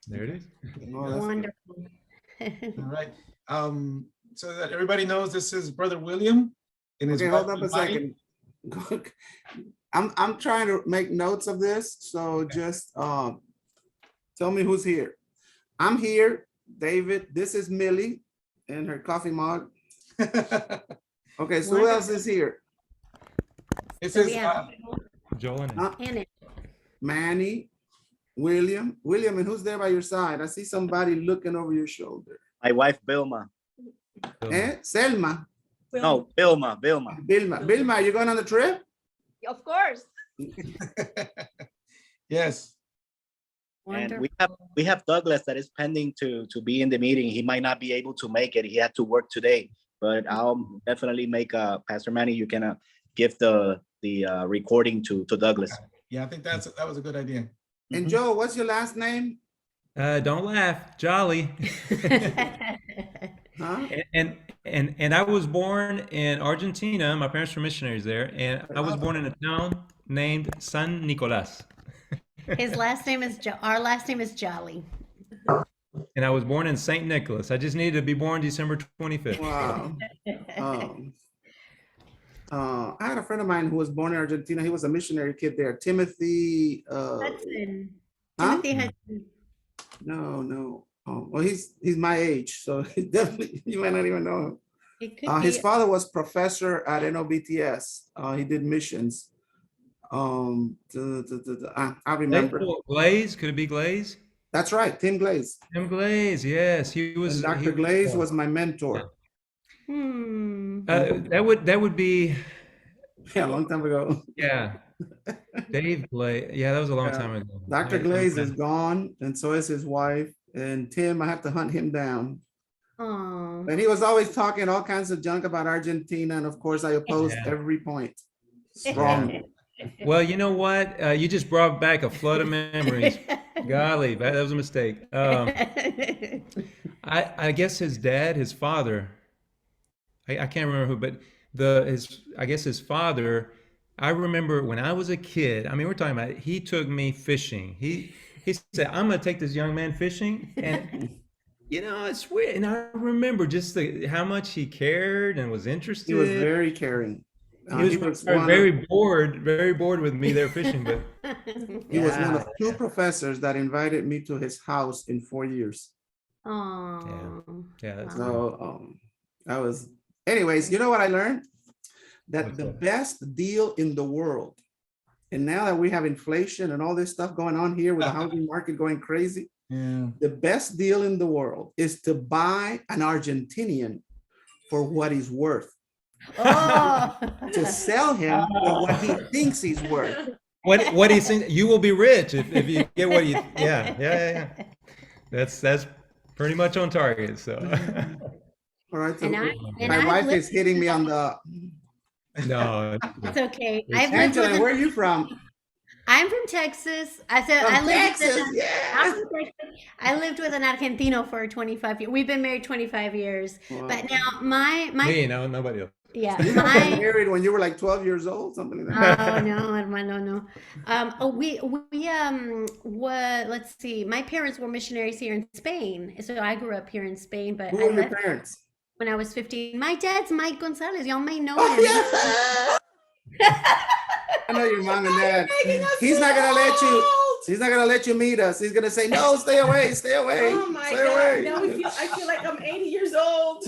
There it is. Oh, that's good. Wonderful. All right. So that everybody knows, this is Brother William. In his Okay, hold wife up a Bonnie. second. I'm trying to make notes of this, so just tell me who's here. I'm here, David. This is Millie and her coffee mug. Okay, so who else is here? This So is we have Joel and Anna. Manny, William. William, and who's there by your side? I see somebody looking over your shoulder. My wife, Vilma. Selma. No, Vilma. Vilma, are you going on the trip? Of course. Yes. And Wonderful. we have Douglas that is pending to be in the meeting. He might not be able to make it. He had to work today, but I'll definitely make Pastor Manny, you can give the recording to Douglas. Yeah, I think that was a good idea. And Joe, what's your last name? Don't laugh, Jolly. Huh? And I was born in Argentina. My parents were missionaries there, and I was born in a town named San Nicolas. His last name is our last name is Jolly. And I was born in St. Nicholas. I just needed to be born December 25th. Wow. I had a friend of mine who was born in Argentina. He was a missionary kid there. Timothy. Hudson. Huh? Timothy Hudson. No. Oh, well, he's my age, so definitely you might not even know him. It could His be. father was professor at NOBTS. He did missions. I remember. Glaze? Could it be Glaze? That's right, Tim Glaze. Tim Glaze, yes. He was. And Dr. Glaze was my mentor. That would be. Yeah, a long time ago. Yeah. Dave Glaze. Yeah, that was a long time ago. Dr. Glaze is gone, and so is his wife. And Tim, I have to hunt him down. Oh. And he was always talking all kinds of junk about Argentina, and of course, I opposed every point strongly. Well, you know what? You just brought back a flood of memories. Golly, that was a mistake. I guess his dad, his father, I can't remember who, but I guess his father, I remember when I was a kid, I mean, we're talking about, he took me fishing. He said, I'm going to take this young man fishing. And, you know, it's weird. And I remember just how much he cared and was interested. He was very caring. He was very bored with me there fishing. But he was one of two professors that invited me to his house in 4 years. Oh. Yeah. That's so that was. Anyways, you know what I learned? That the best deal in the world, and now that we have inflation and all this stuff going on here with the housing market going crazy, the best deal in the world is to buy an Argentinian for what he's worth. To sell him for what he thinks he's worth. What he thinks, you will be rich if you get what you. Yeah. That's pretty much on target. So. All right. So my wife is hitting me on the. No, it's okay. Angela, where are you from? I'm from Texas. I lived with an Argentino for 25 years. We've been married 25 years. Wow. But now my no, nobody else. Yeah. You got married when you were like 12 years old, something like that. Oh no, hermano, no. Let's see. My parents were missionaries here in Spain. So I grew up here in Spain, but who were your parents? When I was 15. My dad's Mike Gonzalez. Y'all may know him. I know your mom and dad. He's not gonna let you meet us. He's gonna say, no, stay away. Oh my God. Now I feel like I'm 80 years old.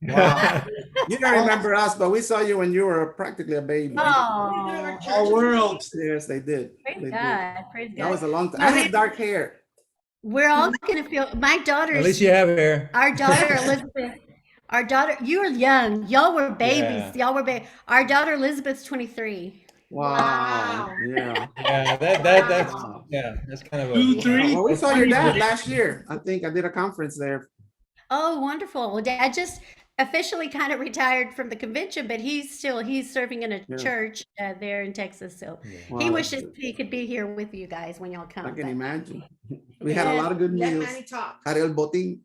Wow. You don't remember us, but we saw you when you were practically a baby. Oh, our world. Yes, they did. Praise God. Praise God. That was a long time. I had dark hair. We're all gonna feel. My daughter's. At least you have hair. Our daughter Elizabeth. Our daughter, you were young. Y'all were babies. Y'all were babies. Our daughter Elizabeth's 23. Wow. Yeah. That's kind of 2, 3. Well, we saw your dad last year. I think I did a conference there. Oh, wonderful. Well, Dad just officially kind of retired from the convention, but he's serving in a church there in Texas. So he wishes he could be here with you guys when y'all come. I can imagine. We had a lot of good meals at El Botín.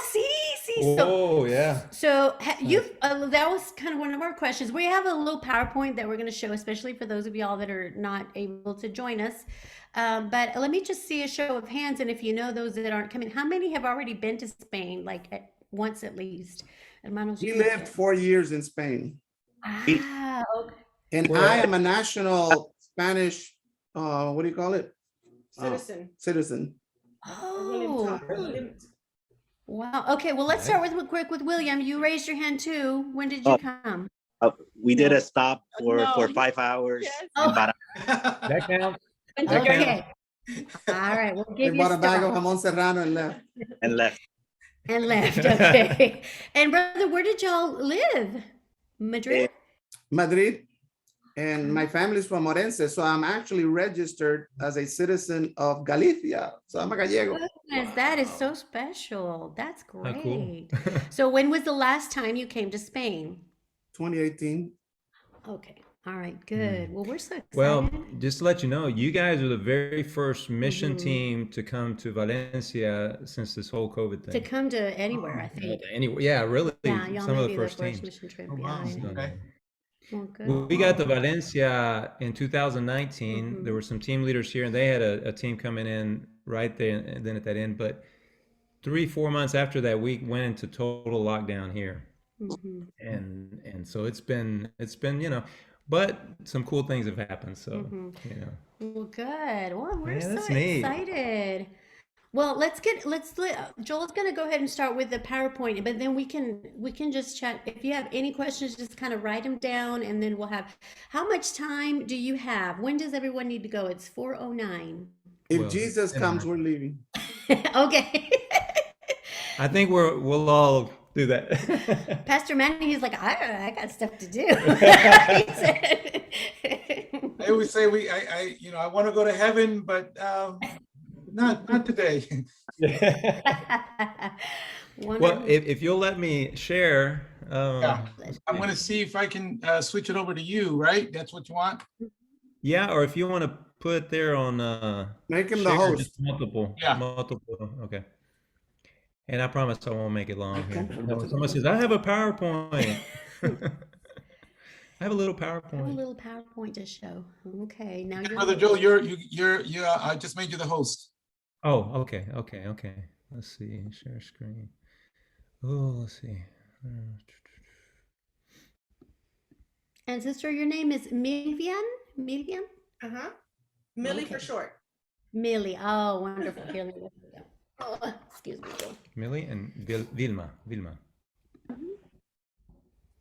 See. Oh, yeah. So you've that was kind of one of our questions. We have a little PowerPoint that we're going to show, especially for those of y'all that are not able to join us. But let me just see a show of hands, and if you know those that aren't coming, how many have already been to Spain, like once at least? Hermanos, He lived 4 years in Spain, okay. and Well, I am a national Spanish, what do you call it? Citizen. Citizen. Oh, Really? wow. Okay, well, let's start with quick with William. You raised your hand too. When did you Oh. come? We did a stop for No. 5 hours. Yes. in Oh. That counts. Okay. All right, we'll He give you bought a bag of stop jamon serrano and left. and left. and left. Okay. And brother, where did y'all live? Madrid? Madrid, and my family's from Orense, so I'm actually registered as a citizen of Galicia. So I'm a gallego. Goodness, that is so special. That's Oh, cool. great. So when was the last time you came to Spain? 2018. Okay. All right, good. Well, we're so excited. Well, just to let you know, you guys are the very first mission Mhm. team to come to Valencia since this whole COVID To thing. come to anywhere, I think. Anyway, yeah, really, Yeah, y'all some may of be the first the first teams. mission trip. Oh, Yeah, wow. yeah. Okay. Well, good. We got to Valencia in 2019. Mhm. There were some team leaders here, and they had a team coming in right there and then at that end. But 3-4 months after that, we went into total lockdown here, Mhm. and so it's been but some cool things have happened. So Mhm. you know, Well, good. Well, we're Yeah, so that's neat. excited. Well, Joel's gonna go ahead and start with the PowerPoint, but then we can just chat. If you have any questions, just kind of write them down, and then we'll have. How much time do you have? When does everyone need to go? It's 4:09. If Well, Jesus and comes, we're leaving. Okay. I think we'll all do that. Pastor Manny, he's like, I got stuff to do. He said. I always say I want to go to heaven, but not today. Well, Wonderful. if you'll let me share, Yeah. I'm going to see if I can switch it over to you, right? That's what you want? yeah, or if you want to put it there on Make him the share host. just multiple. Okay. And I promise I won't make it long here. Someone says, I have a PowerPoint. I have a little I have a PowerPoint. little PowerPoint to show. Okay, now you're. Brother Joe, you're I just made you the host. Oh, okay. Let's see, share screen. Oh, let's see. And sister, your name is Millian? Millian? Uh-huh. Millie for Okay. short. Millie. Oh, wonderful. Here, let me look it up. Oh, excuse me, Joe. Millie and Vilma.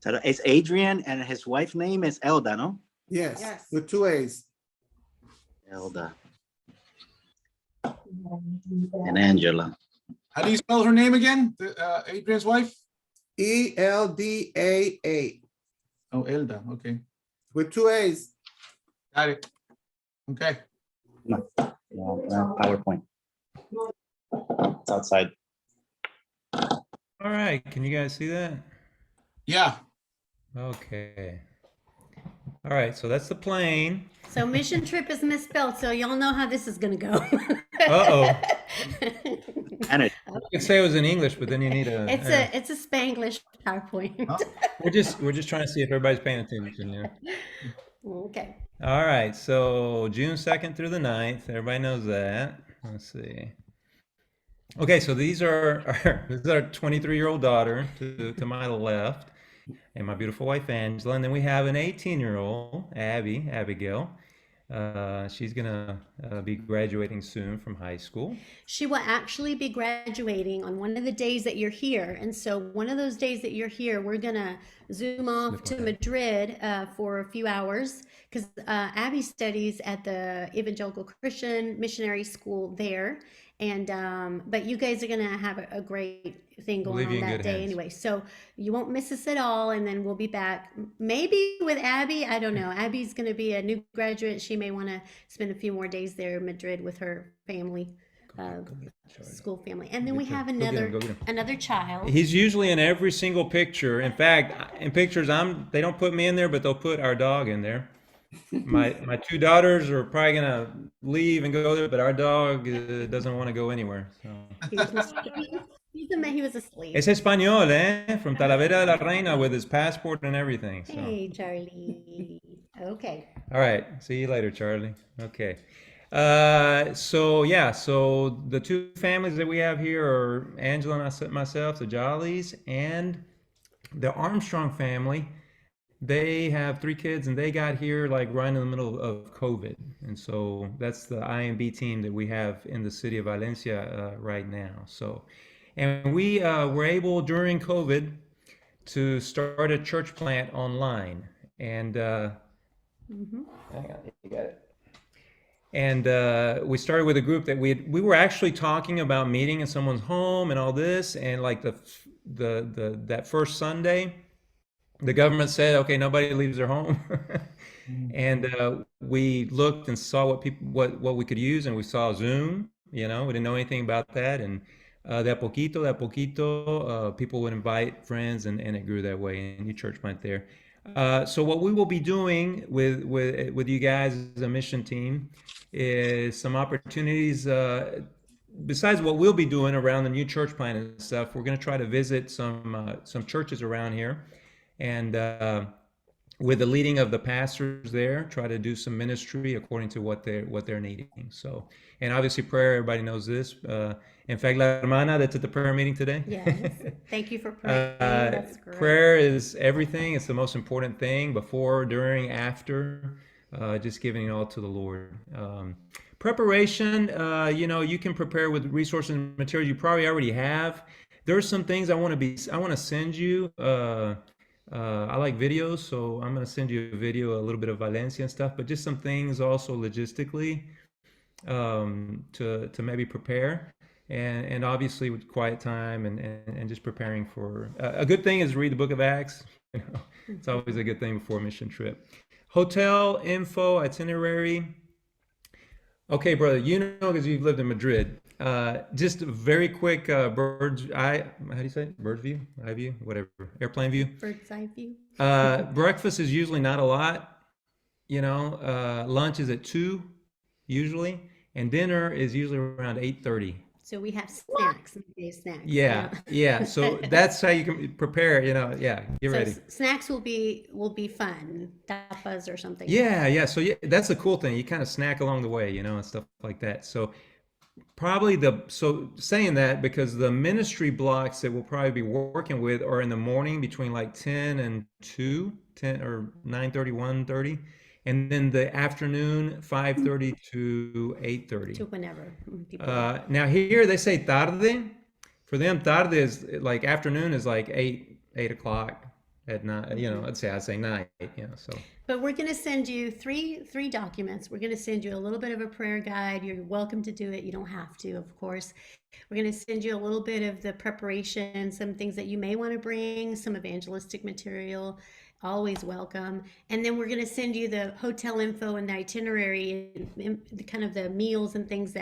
So it's Adrian, and his wife's name is Elda, no? Yes, Yes. with 2 A's. Elda. And Angela. How do you spell her name again? Adrian's wife? ELDAA Oh, Elda. Okay. with 2 A's. Got it. Okay. No, PowerPoint. It's outside. All right, can you guys see that? Yeah. Okay. All right, so that's the plane. So mission trip is misspelled, so y'all know how this is gonna go. Uh-oh. And it, You could say it was in English, but then you need a. It's a Spanglish PowerPoint. Huh? We're just trying to see if everybody's paying attention. Yeah. Okay. All right, so June 2nd through the 9th. Everybody knows that. Let's see. Okay, so these are this is our 23-year-old daughter to my left, and my beautiful wife Angela, and then we have an 18-year-old Abigail. She's gonna be graduating soon from high school. She will actually be graduating on one of the days that you're here. And so one of those days that you're here, we're gonna zoom off to Madrid for a few hours because Abby studies at the Evangelical Christian Missionary School there. And but you guys are gonna have a great thing going Leave you on in that good day hands. anyway. So you won't miss us at all, and then we'll be back maybe with Abby. I don't know. Abby's gonna be a new graduate. She may want to spend a few more days there in Madrid with her family, school family. And then we have Go get him. another child. He's usually in every single picture. In fact, in pictures, they don't put me in there, but they'll put our dog in there. My two daughters are probably gonna leave and go there, but our dog doesn't want to go anywhere. So He was, he was asleep. es español, eh? From Talavera de la Reina with his passport and everything. So Hey, Charlie. Okay. all right, see you later, Charlie. Okay. So yeah, so the two families that we have here are Angela and myself, the Jollies, and the Armstrong family. They have three kids and they got here like right in the middle of COVID. And so that's the IMB team that we have in the city of Valencia right now. So, and we were able during COVID to start a church plant online. And Mm-hmm. hang on, you got it. And we started with a group that we were actually talking about meeting in someone's home and all this. And like that first Sunday, the government said, okay, nobody leaves their home. And we looked and saw what we could use, and we saw Zoom. We didn't know anything about that. And de a poquito, people would invite friends, and it grew that way. And new church plant there. So what we will be doing with you guys as a mission team is some opportunities. Besides what we'll be doing around the new church plant and stuff, we're going to try to visit some churches around here, and with the leading of the pastors there, try to do some ministry according to what they're needing. So, and obviously prayer, everybody knows this. In fact, la hermana that's at the prayer meeting today. Yes. Thank you for praying. That's great. Prayer is everything. It's the most important thing, before, during, after, just giving it all to the Lord. Preparation, you can prepare with resources and materials you probably already have. There are some things I want to send you. I like videos, so I'm going to send you a video, a little bit of Valencia and stuff, but just some things also logistically to maybe prepare. And obviously with quiet time and just preparing for a good thing is read the book of Acts. It's always a good thing before a mission trip. Hotel info, itinerary. Okay, brother, because you've lived in Madrid. Just a very quick bird's eye. How do you say it? Bird's view, eye view, whatever. Airplane view. Bird's eye view. Breakfast is usually not a lot. Lunch is at 2 usually, and dinner is usually around 8:30. So we have snacks, snacks. Yeah. So that's how you can prepare. Get ready. Snacks will be fun, tapas or something. Yeah. So that's the cool thing. You kind of snack along the way, and stuff like that. So probably saying that, because the ministry blocks that we'll probably be working with are in the morning between like 10 and 2, 10 or 9:30, 1:30. And then the afternoon, 5:30 to 8:30. To whenever. Now here they say tarde. For them, tarde is like afternoon is like 8 o'clock at night. I'd say night. So. But we're going to send you three documents. We're going to send you a little bit of a prayer guide. You're welcome to do it. You don't have to, of course. We're going to send you a little bit of the preparation, some things that you may want to bring, some evangelistic material. Always welcome. And then we're going to send you the hotel info and the itinerary and kind of the meals and things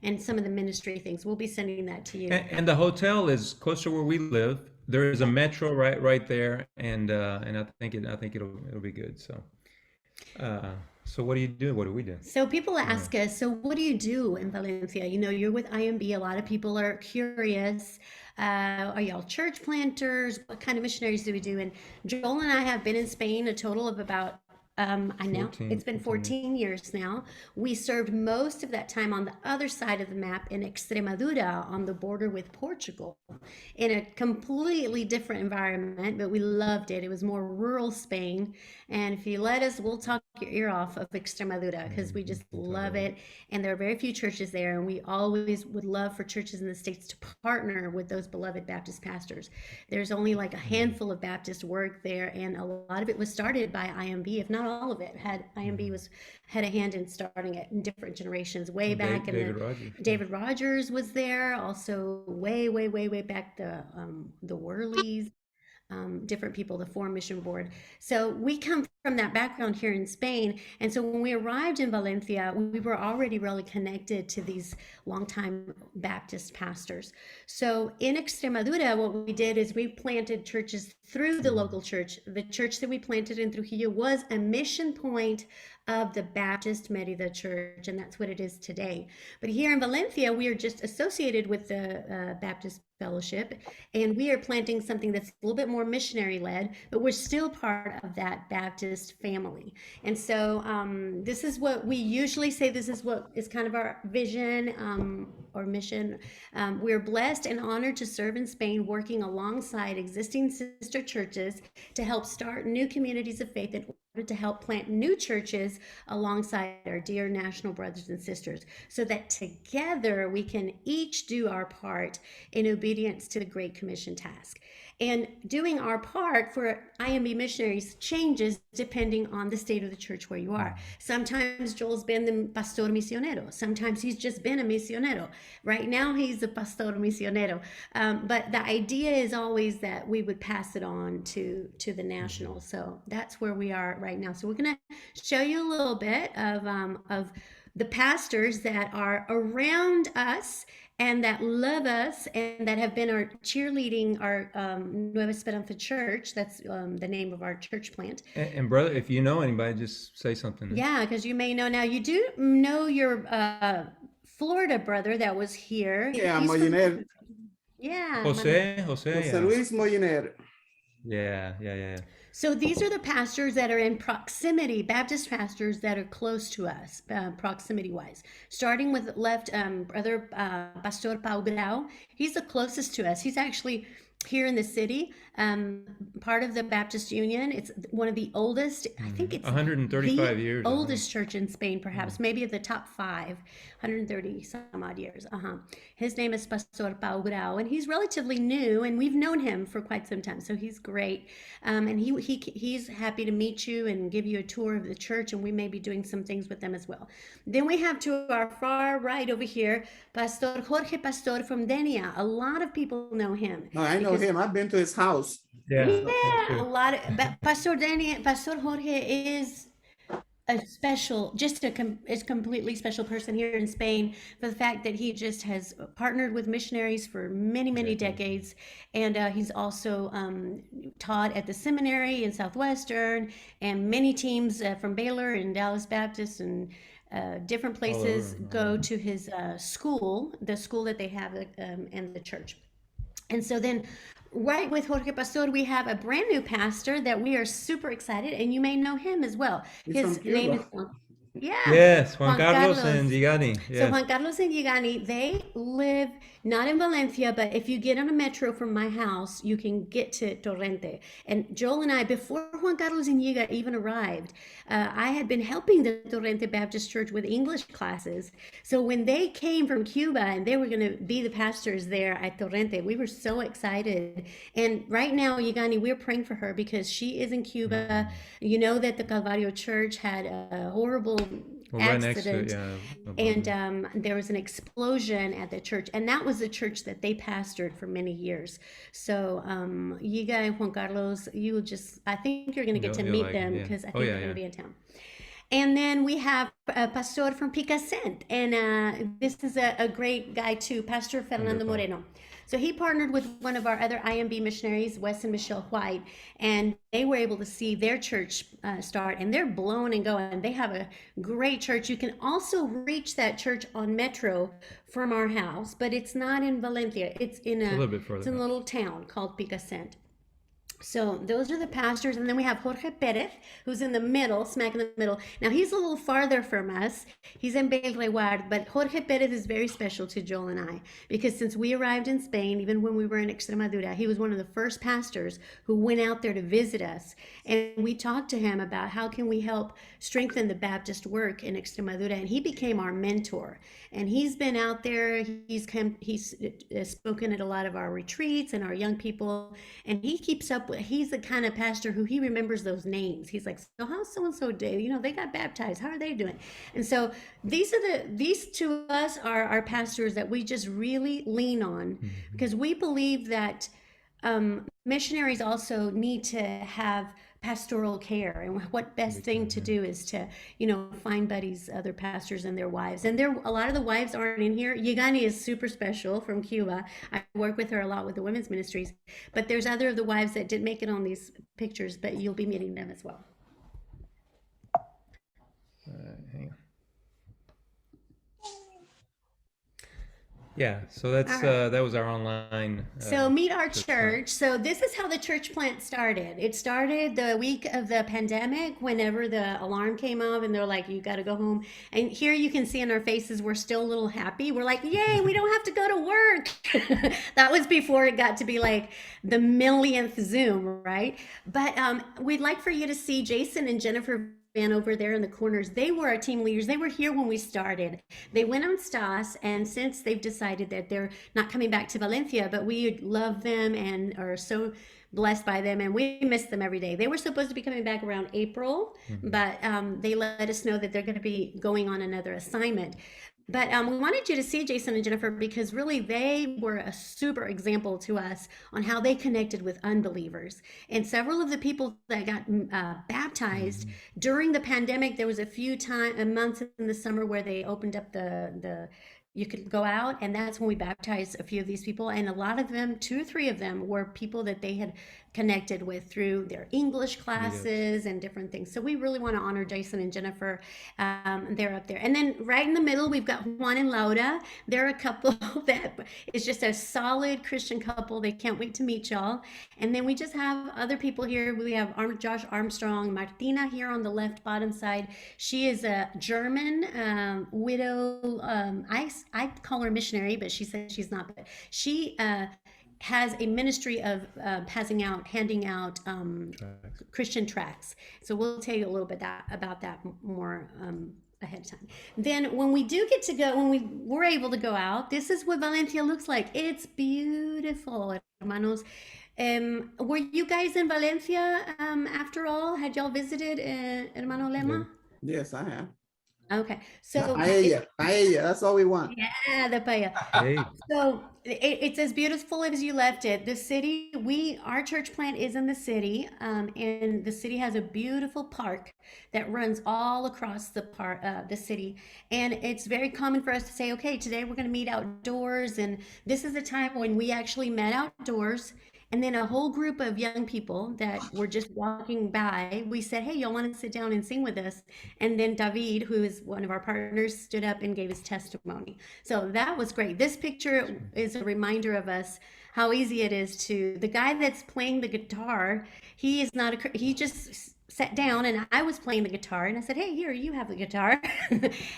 and some of the ministry things. We'll be sending that to you. And the hotel is close to where we live. There is a metro right there, and I think it'll be good. So what do you do? What do we do? So people ask us, so what do you do in Valencia? You're with IMB. A lot of people are curious. Are y'all church planters? What kind of missionaries do we do? And Joel and I have been in Spain a total of about, it's been 14 years now. We served most of that time on the other side of the map in Extremadura, on the border with Portugal, in a completely different environment, but we loved it. It was more rural Spain. And if you let us, we'll talk your ear off of Extremadura, because we just love it. And there are very few churches there, and we always would love for churches in the States to partner with those beloved Baptist pastors. There's only like a handful of Baptist work there, and a lot of it was started by IMB, if not all of it. IMB had a hand in starting it in different generations, way back. David Rogers was there, also way back, the Worleys. Different people, the Foreign Mission Board. So we come from that background here in Spain. And so when we arrived in Valencia, we were already really connected to these longtime Baptist pastors. So in Extremadura, what we did is we planted churches through the local church. The church that we planted in Trujillo was a mission point of the Baptist Merida Church, and that's what it is today. But here in Valencia, we are just associated with the Baptist Fellowship, and we are planting something that's a little bit more missionary led, but we're still part of that Baptist family. And so this is what we usually say, this is what is kind of our vision or mission. We're blessed and honored to serve in Spain, working alongside existing sister churches to help start new communities of faith in order to help plant new churches alongside our dear national brothers and sisters, so that together we can each do our part in obedience to the Great Commission task. And doing our part for IMB missionaries changes depending on the state of the church where you are. Sometimes Joel's been the pastor misionero. Sometimes he's just been a misionero. Right now he's a pastor misionero. But the idea is always that we would pass it on to the national. So that's where we are right now. So we're going to show you a little bit of the pastors that are around us and that love us and that have been our cheerleading our Nueva Esperanza Church. That's the name of our church plant. And brother, if you know anybody, just say something. Yeah, because you may know now. You do know your Florida brother that was here. Yeah, He's from- Molliner. Yeah. Jose, Jose yeah. Luis Molliner. Yeah. So these are the pastors that are in proximity, Baptist pastors that are close to us, proximity-wise. Starting with brother Pastor Pau Grau. He's the closest to us. He's actually here in the city, part of the Baptist Union. It's one of the oldest, I think it's 135 years. oldest church in Spain, perhaps, maybe the top 5, 130 some odd years. His name is Pastor Pau Grau, and he's relatively new, and we've known him for quite some time, so he's great. And he's happy to meet you and give you a tour of the church, and we may be doing some things with them as well. Then we have to our far right over here, Pastor Jorge Pastor from Denia. A lot of people know him. No, I know him. I've been to his house. Yeah. Yeah, a lot of, but Pastor Jorge is a special, just is completely special person here in Spain for the fact that he just has partnered with missionaries for many decades, and he's also taught at the seminary in Southwestern, and many teams from Baylor and Dallas Baptist and different places go to his school, the school that they have, and the church. And so then right with Jorge Pastor, we have a brand new pastor that we are super excited, and you may know him as well. He's His from name is Cuba. Yes, Juan Carlos and Gigani. So Yes. Juan Carlos and Gigani, they live not in Valencia, but if you get on a metro from my house, you can get to Torrente. And Joel and I, before Juan Carlos and Giga even arrived, I had been helping the Torrente Baptist Church with English classes. So when they came from Cuba and they were going to be the pastors there at Torrente, we were so excited. And right now, Gigani, we're praying for her because she is in Cuba. You know that the Calvario Church had a horrible Right next to accident, it, and there was an explosion at the church, and that was the church that they pastored for many years. So Yiga and Juan Carlos, I think you're going to get to You'll meet like them them, yeah. because I Oh, think yeah, they're going yeah. to be in town. And then we have a pastor from Picassent, and this is a great guy too, Pastor Fernando Wonderful. Moreno. So he partnered with one of our other IMB missionaries, Wes and Michelle White, and they were able to see their church start, and they're blown and going. They have a great church. You can also reach that church on Metro from our house, but it's not in Valencia. It's in a little bit further It's in a back. little town called Picassent. So those are the pastors, and then we have Jorge Perez, who's in the middle, smack in the middle. Now he's a little farther from us. He's in Belreward, but Jorge Perez is very special to Joel and I because since we arrived in Spain, even when we were in Extremadura, he was one of the first pastors who went out there to visit us, and we talked to him about how can we help strengthen the Baptist work in Extremadura, and he became our mentor. And he's been out there. He's spoken at a lot of our retreats and our young people, and he keeps up. He's the kind of pastor who he remembers those names. He's like, so how's so and so do? You know, they got baptized. How are they doing? And so these to us are our pastors that we just really lean on because we believe that missionaries also need to have pastoral care, and what best thing to do is to find buddies, other pastors and their wives, and a lot of the wives aren't in here. Yegani is super special from Cuba. I work with her a lot with the women's ministries, but there's other of the wives that didn't make it on these pictures, but you'll be meeting them as well. Hang on. Yeah, so that's All right. that was our online. So meet our church church. So this is how the church plant started. It started the week of the pandemic, whenever the alarm came off and they're like, you got to go home. And here you can see in our faces, we're still a little happy. We're like, yay, we don't have to go to work. That was before it got to be like the millionth Zoom, right? But we'd like for you to see Jason and Jennifer Van over there in the corners. They were our team leaders. They were here when we started. They went on Stas, and since they've decided that they're not coming back to Valencia, but we love them and are so blessed by them, and we miss them every day. They were supposed to be coming back around April, but they let us know that they're going to be going on another assignment. But we wanted you to see Jason and Jennifer because really they were a super example to us on how they connected with unbelievers. And several of the people that got baptized during the pandemic, there was a few months in the summer where they opened up the you could go out, and that's when we baptized a few of these people. And a lot of them, 2 or 3 of them, were people that they had connected with through their English classes and different things. So we really want to honor Jason and Jennifer. They're up there. And then right in the middle, we've got Juan and Laura. They're a couple that is just a solid Christian couple. They can't wait to meet y'all. And then we just have other people here. We have Josh Armstrong, Martina here on the left bottom side. She is a German widow. I call her missionary, but she says she's not. But she has a ministry of handing out Christian tracts. So we'll tell you a little bit about that more ahead of time. Then when we do get to go, when we're able to go out, this is what Valencia looks like. It's beautiful, hermanos. Were you guys in Valencia after all? Had y'all visited Hermano Lema? Yes, I have. Okay, so Paella, that's all we want. yeah, the paella. Hey, So it's as beautiful as you left it. The city, our church plant is in the city, and the city has a beautiful park that runs all across the city. And it's very common for us to say, okay, today we're going to meet outdoors, and this is the time when we actually met outdoors. And then a whole group of young people that were just walking by, we said, hey, y'all want to sit down and sing with us? And then David, who is one of our partners, stood up and gave his testimony. So that was great. This picture is a reminder of us how easy it is the guy that's playing the guitar, he is not he just sat down, and I was playing the guitar, and I said, hey, here, you have the guitar.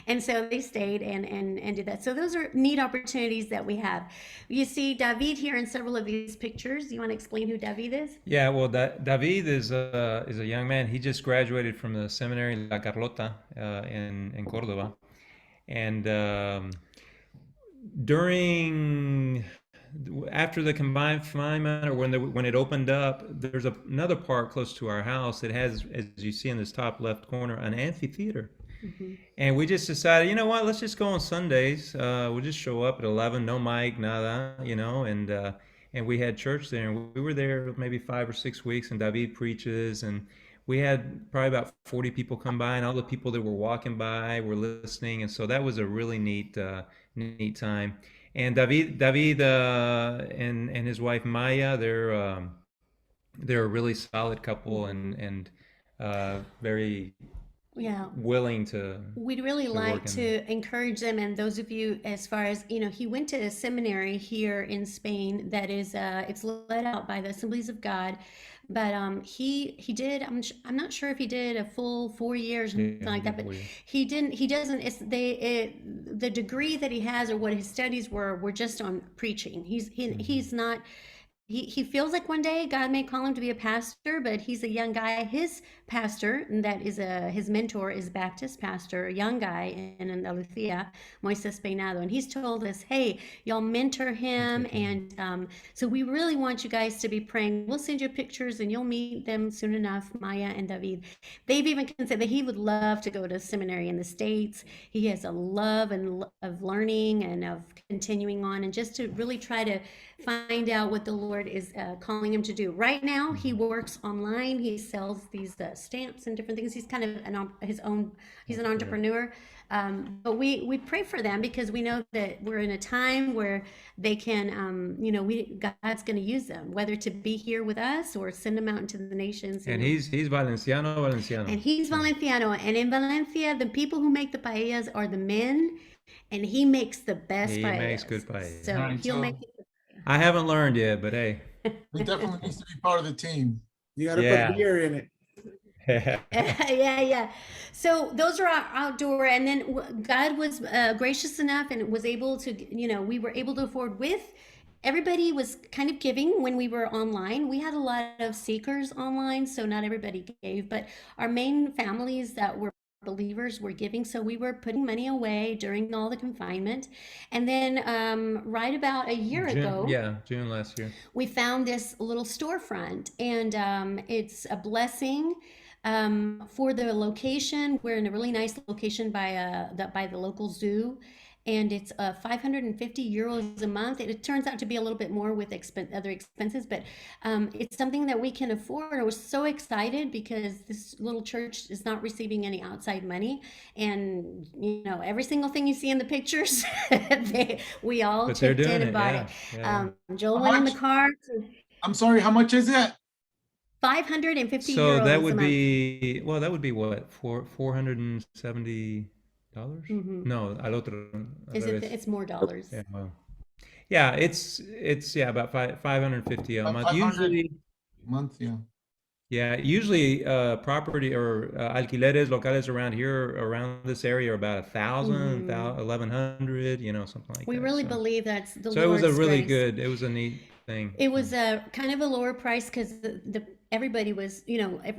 And so they stayed and did that. So those are neat opportunities that we have. You see David here in several of these pictures. You want to explain who David is? yeah. Well, David is a young man. He just graduated from the seminary La Carlota in Córdoba, and after the confinement, or when it opened up, there's another park close to our house that has, as you see in this top left corner, an amphitheater. And we just decided, you know what, let's just go on Sundays. We'll just show up at 11, no mic, nada, and we had church there, and we were there maybe 5 or 6 weeks, and David preaches, and we had probably about 40 people come by, and all the people that were walking by were listening, and so that was a really neat time. And David and his wife Maya, they're a really solid couple, and very willing to. We'd really like to encourage them, and those of you, as far as he went to a seminary here in Spain that is it's led out by the Assemblies of God, but he did. I'm not sure if he did a full 4 years or something like that, but he didn't. He doesn't. The degree that he has or what his studies were just on preaching. He's not. He feels like one day God may call him to be a pastor, but he's a young guy. His pastor, and that is his mentor, is Baptist pastor, a young guy in Andalusia, Moises Peinado, and he's told us, hey, y'all mentor him, and so we really want you guys to be praying. We'll send you pictures, and you'll meet them soon enough, Maya and David. They've even said that he would love to go to seminary in the States. He has a love of learning and of continuing on, and just to really try to find out what the Lord is calling him to do. Right now, he works online. He sells these stamps and different things. He's kind of he's an entrepreneur. But we pray for them because we know that we're in a time where they can, God's going to use them, whether to be here with us or send them out into the nations. And he's Valenciano. And he's Valenciano. And in Valencia, the people who make the paellas are the men, and he makes the best He paellas. makes good paella. So Alright, he'll so- make it. I haven't learned yet, but hey. He definitely needs to be part of the team. You gotta Yeah. put beer in it. Yeah. So those are our outdoor, and then God was gracious enough and was able to, we were able to afford with. Everybody was kind of giving when we were online. We had a lot of seekers online, so not everybody gave, but our main families that were believers were giving. So we were putting money away during all the confinement. And then right about a year ago, June last year. we found this little storefront, and it's a blessing for the location. We're in a really nice location by the local zoo, and it's 550 euros a month. It turns out to be a little bit more with other expenses, but it's something that we can afford. I was so excited because this little church is not receiving any outside money, and every single thing you see in the pictures, we all But they're chipped doing in and it, bought yeah, it. yeah. Joel How went in the much? car. I'm sorry, how much is it? 550 So euros that a would month. be what, $470? Mhm. No, al otro. al revés. It's more dollars. Yeah, well, yeah, it's about 550 a About month. 500. Usually, Month, yeah. yeah, usually property or alquileres locales around here, around this area, are about 1,000, 1,100, something like We that. really So, believe that's the so it was a Lord's really grace. good, it was a neat thing. It was a kind of a lower price because everybody was,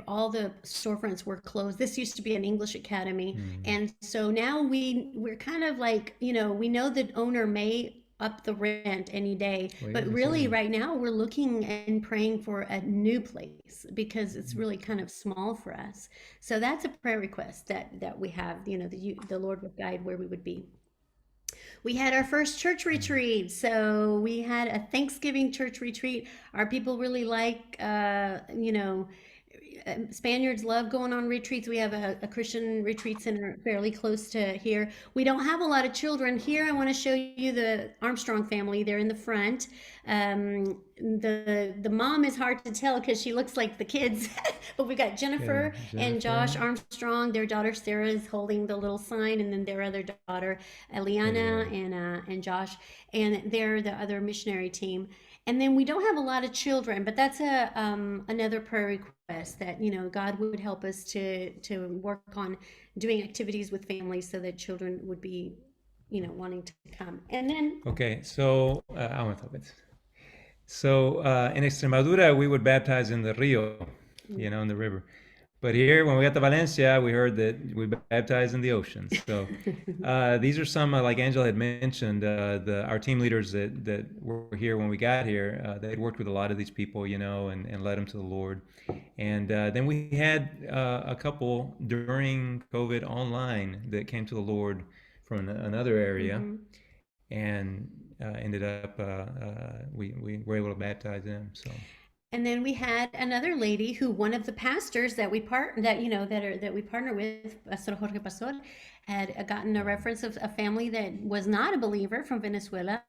all the storefronts were closed. This used to be an English academy, and so now we're kind of like, we know the owner may up the rent any day, Well, but yeah, really so- right now we're looking and praying for a new place because it's really kind of small for us. So that's a prayer request that we have. The Lord would guide where we would be. We had our first church retreat. So we had a Thanksgiving church retreat. Our people really like, Spaniards love going on retreats. We have a Christian retreat center fairly close to here. We don't have a lot of children here. I want to show you the Armstrong family. They're in the front. The mom is hard to tell because she looks like the kids, but we got Jennifer and Josh Jennifer. Armstrong. Their daughter Sarah is holding the little sign, and then their other daughter Eliana and Josh, and they're the other missionary team. And then we don't have a lot of children, but that's another prayer request that God would help us to work on doing activities with families so that children would be wanting to come. And then Okay, so I want to talk about this. So in Extremadura, we would baptize in the Rio, in the river. But here, when we got to Valencia, we heard that we baptize in the ocean. So these are some, like Angela had mentioned, our team leaders that were here when we got here. They'd worked with a lot of these people, and led them to the Lord. And then we had a couple during COVID online that came to the Lord from another area, and ended up we were able to baptize them. So. And then we had another lady who one of the pastors that we partner with, Pastor Jorge Perez, had gotten a reference of a family that was not a believer from Venezuela.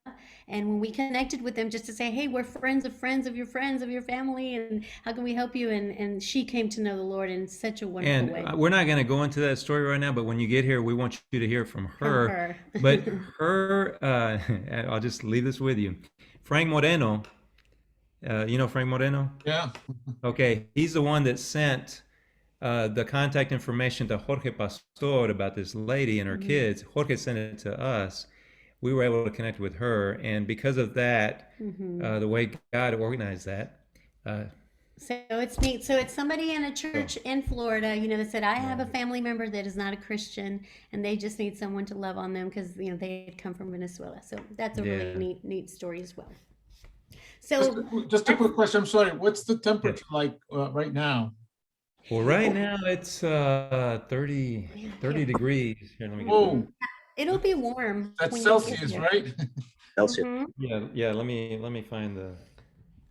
And when we connected with them just to say, hey, we're friends of your friends of your family, and how can we help you? And she came to know the Lord in such a wonderful way. And we're not going to go into that story right now, but when you get here, we want you to hear from her. But her, I'll just leave this with you. Frank Moreno, Frank Moreno? Yeah. Okay, he's the one that sent the contact information to Jorge Pastor about this lady and her kids. Jorge sent it to us. We were able to connect with her, and because of that, the way God organized that. So it's neat. So it's somebody in a church in Florida, that said, I have a family member that is not a Christian, and they just need someone to love on them because they had come from Venezuela. So that's a really neat story as well. So Just a quick question. I'm sorry. What's the temperature like right now? Well, right now it's 30 degrees. Here, let me get Whoa, it'll be warm. that's when you get Celsius, here. right? Celsius. Yeah. Let me find the.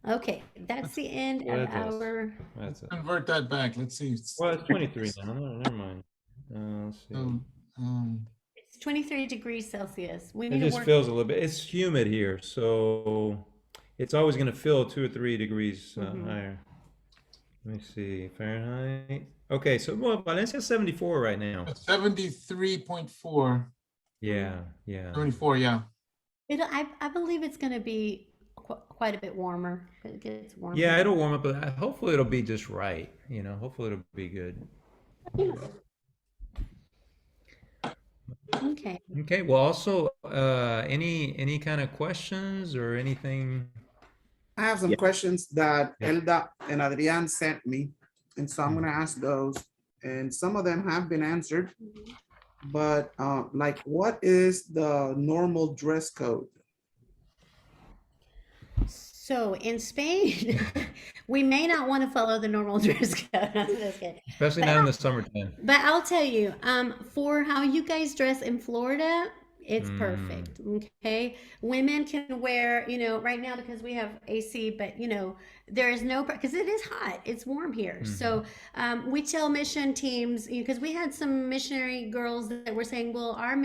Okay, that's the end Well, of that's us. our. That's it. Convert that back. Let's see. Well, it's 23 now. No, never mind. Let's see. Um, 23 degrees Celsius. We It need to just work. feels a little bit. It's humid here, so it's always going to feel 2 or 3 degrees higher. Let me see, Fahrenheit. Okay, so well, Valencia's 74 right now. 73.4, Yeah, yeah. 74, yeah. I believe it's going to be quite a bit warmer. It gets warmer. Yeah, it'll warm up, but hopefully it'll be just right. You know, hopefully it'll be good. Okay. Okay. Well, also, any kind of questions or anything? I have some Yeah. questions that Yeah. Elda and Adrian sent me, and so I'm Mm. gonna ask those. And some of them have been answered, but like, what is the normal dress code? So in Spain, we may not want to follow the normal dress code. I'm just kidding. Especially not in the summertime. But I'll tell you, for how you guys dress in Florida, it's Mm. perfect. Okay. Women can wear, right now because we have AC, but there is no, because it is hot, it's warm here. So we tell mission teams, because we had some missionary girls that were saying, well, our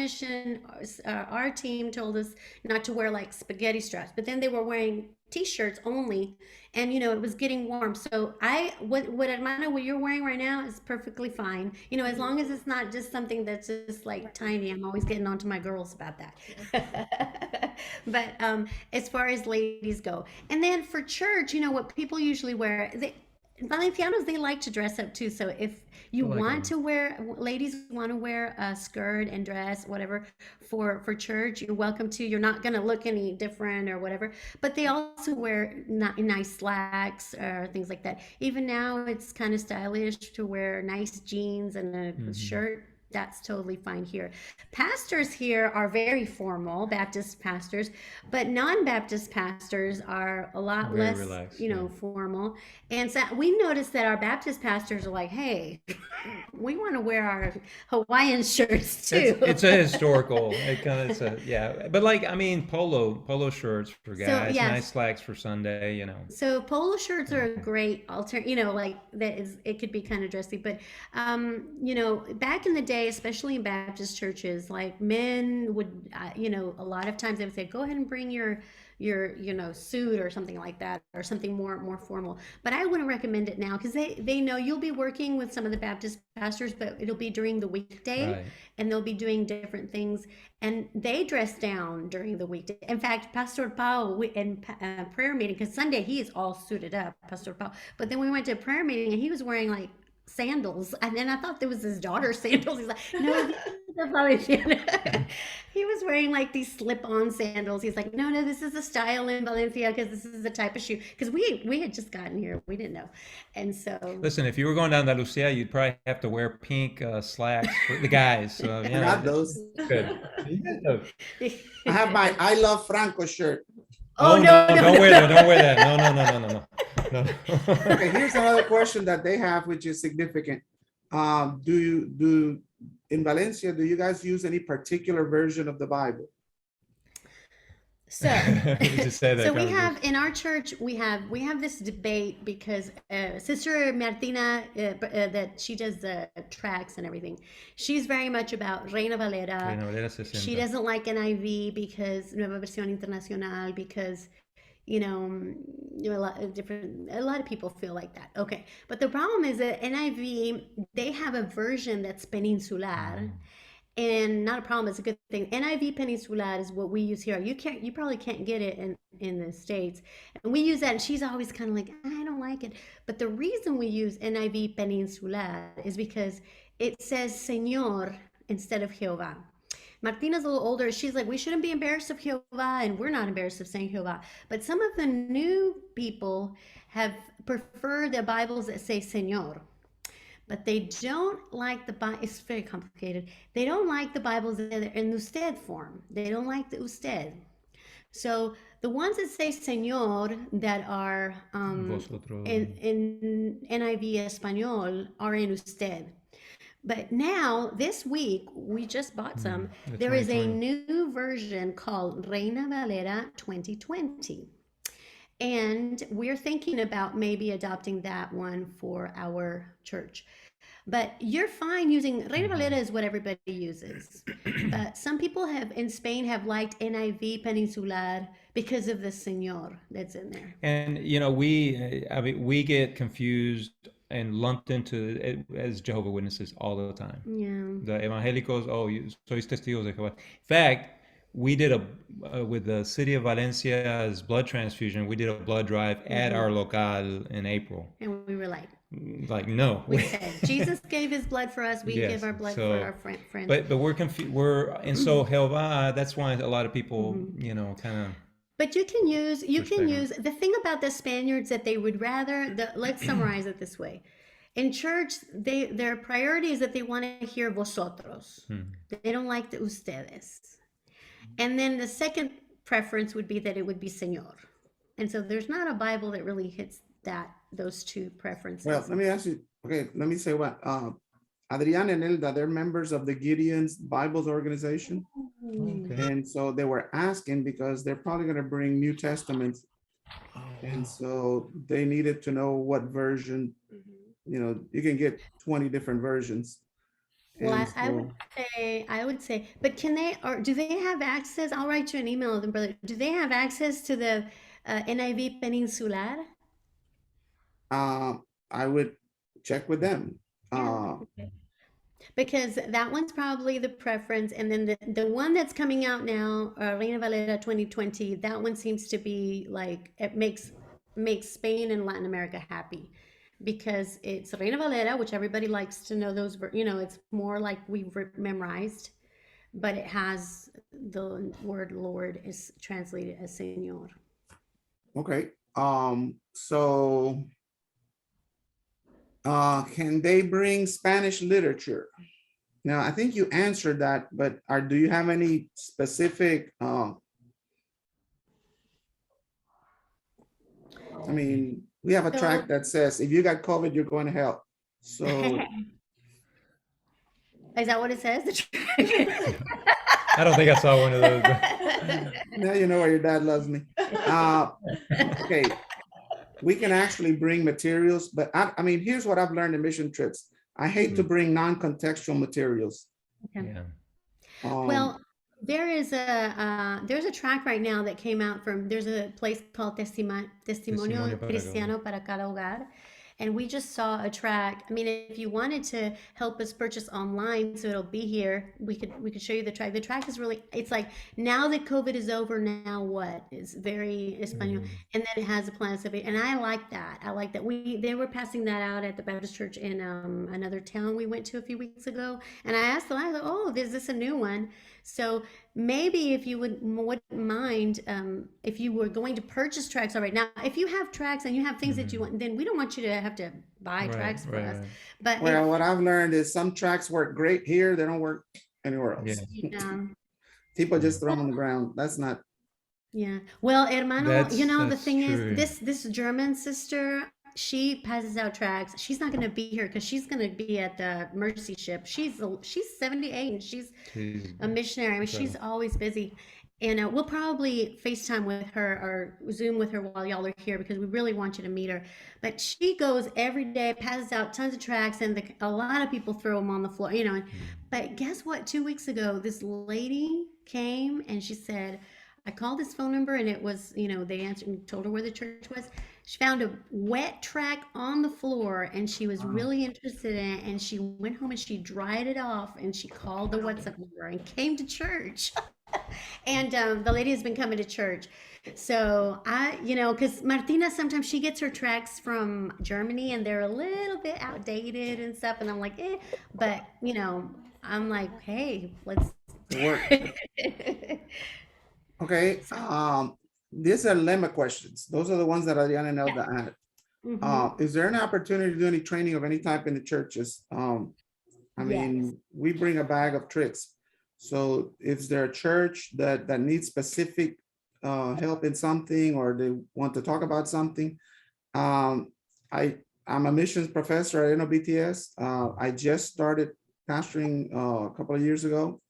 team told us not to wear like spaghetti straps, but then they were wearing t-shirts only, and it was getting warm. So what Hermana, what you're wearing right now is perfectly fine, as long as it's not just something that's just like tiny. I'm always getting on to my girls about that. But as far as ladies go, and then for church, what people usually wear, Valencianos, they like to dress up too. So if you ladies want to wear a skirt and dress, whatever, for church, you're welcome to. You're not going to look any different or whatever. But they also wear nice slacks or things like that. Even now, it's kind of stylish to wear nice jeans and a shirt. That's totally fine here. Pastors here are very formal, Baptist pastors, but non-Baptist pastors are a lot Very less, relaxed, formal. And so we noticed that our Baptist pastors are like, hey, we want to wear our Hawaiian shirts too. It's a historical. It kind of yeah. But like, I mean, polo shirts for guys, yes. nice slacks for Sunday. So polo shirts are a great alternative, like it could be kind of dressy, but back in the day, especially in Baptist churches, like men would, a lot of times they would say, go ahead and bring your suit or something like that, or something more formal. But I wouldn't recommend it now, because they know you'll be working with some of the Baptist pastors, but it'll be during the weekday, Right. and they'll be doing different things, and they dress down during the weekday. In fact, Pastor Paul in prayer meeting, because Sunday he is all suited up, Pastor Paul, but then we went to a prayer meeting and he was wearing like sandals, and then I thought that was his daughter's sandals. He's like, no, he was wearing like these slip-on sandals. He's like, no, this is a style in Valencia, because this is the type of shoe, because we had just gotten here, we didn't know. And so Listen, if you were going down to Lucia, you'd probably have to wear pink slacks for the guys. So, I got those. Good. I have my I Love Franco shirt. Oh, no, don't wear that. Don't wear that. No. Okay, here's another question that they have, which is significant. In Valencia, do you guys use any particular version of the Bible? So, Just say that so we kind of have in our church, we have this debate, because Sister Martina, that she does the tracks and everything, she's very much about Reina Valera. Reina Valera 60. She doesn't like NIV, because Nueva Versión Internacional, because a lot of people feel like that. Okay, but the problem is that NIV, they have a version that's peninsular. And not a problem, it's a good thing. NIV peninsular is what we use here. You probably can't get it in the States. And we use that, and she's always kind of like, I don't like it. But the reason we use NIV peninsular is because it says Señor instead of Jehová. Martina's a little older. She's like, we shouldn't be embarrassed of Jehová, and we're not embarrassed of saying Jehová. But some of the new people have preferred the Bibles that say Señor. But they don't like the Bible. It's very complicated. They don't like the Bibles that are in usted form. They don't like the usted. So the ones that say Señor, that are in NIV Español, are in usted. But now, this week, we just bought some. There is a new version called Reina Valera 2020. And we're thinking about maybe adopting that one for our church. But you're fine using Reina Valera is what everybody uses. But some people in Spain have liked NIV Peninsular because of the Señor that's in there. And I mean, we get confused and lumped into it as Jehovah Witnesses all the time. Yeah. The evangelicos, oh, you sois testigos de Jehová. In fact, we did with the city of Valencia's blood transfusion, we did a blood drive at our local in April. And we were like, No. we said, Jesus gave his blood for us. We Yes, give our blood so- for our friends. But we're confused. And so Jehová, that's why a lot of people, kind of. But you can use Perspective. the thing about the Spaniards that they would rather let's summarize it this way. In church, their priority is that they want to hear vosotros. They don't like the ustedes. And then the second preference would be that it would be Señor. And so there's not a Bible that really hits those two preferences. Well, let me ask you, okay, let me say what, Adrian and Elda, they're members of the Gideon's Bibles organization. Okay. And so they were asking because they're probably going to bring New Testaments. And so they needed to know what version, you can get 20 different versions. Well, And I would say, but can they, or do they have access? I'll write you an email, then, brother. Do they have access to the NIV Peninsular? I would check with them. Because that one's probably the preference, and then the one that's coming out now, Reina Valera 2020, that one seems to be like it makes Spain and Latin America happy, because it's Reina Valera, which everybody likes to know those. It's more like we've memorized, but it has the word Lord is translated as Señor. Okay. So can they bring Spanish literature? Now, I think you answered that, but do you have any specific, I mean, we have a tract that says, if you got COVID, you're going to hell. So Is that what it says? I don't think I saw one of those. now you know why your dad loves me. Okay. We can actually bring materials, but I mean, here's what I've learned in mission trips. I hate to bring non-contextual materials. Okay. Yeah. Well, there's a track right now that came out there's a place called Testimonio Testimonio para Cristiano para cada hogar. And we just saw a track. I mean, if you wanted to help us purchase online, so it'll be here, we could show you the track. The track is really, it's like, now that COVID is over, now what? It's very Espanol. And then it has a plan of it. And I like that. They were passing that out at the Baptist church in another town we went to a few weeks ago. And I asked them, I thought, oh, is this a new one? So maybe if you wouldn't mind, if you were going to purchase tracks already. Now, if you have tracks and you have things that you want, then we don't want you to have to buy tracks for us. But well, what I've learned is some tracks work great here. They don't work anywhere else. Yeah. People just throw them on the ground. That's not. Yeah. Well, hermano, the That's thing true. is, this German sister, she passes out tracts. She's not going to be here because she's going to be at the Mercy Ship. She's 78 and she's a missionary. I mean, she's always busy. And we'll probably FaceTime with her or Zoom with her while y'all are here, because we really want you to meet her. But she goes every day, passes out tons of tracts, and a lot of people throw them on the floor, But guess what? 2 weeks ago, this lady came and she said, I called this phone number, and it was, they answered and told her where the church was. She found a wet track on the floor, and she was really interested in it. And she went home and she dried it off, and she called the WhatsApp number and came to church. And the lady has been coming to church. So because Martina, sometimes she gets her tracks from Germany and they're a little bit outdated and stuff. And I'm like, but I'm like, hey, let's Work. Okay. These are lemma questions. Those are the ones that Adriana and Elda had. Is there an opportunity to do any training of any type in the churches? I mean, we bring a bag of tricks. So is there a church that needs specific help in something, or they want to talk about something? I'm a missions professor at NOBTS. I just started pastoring a couple of years ago.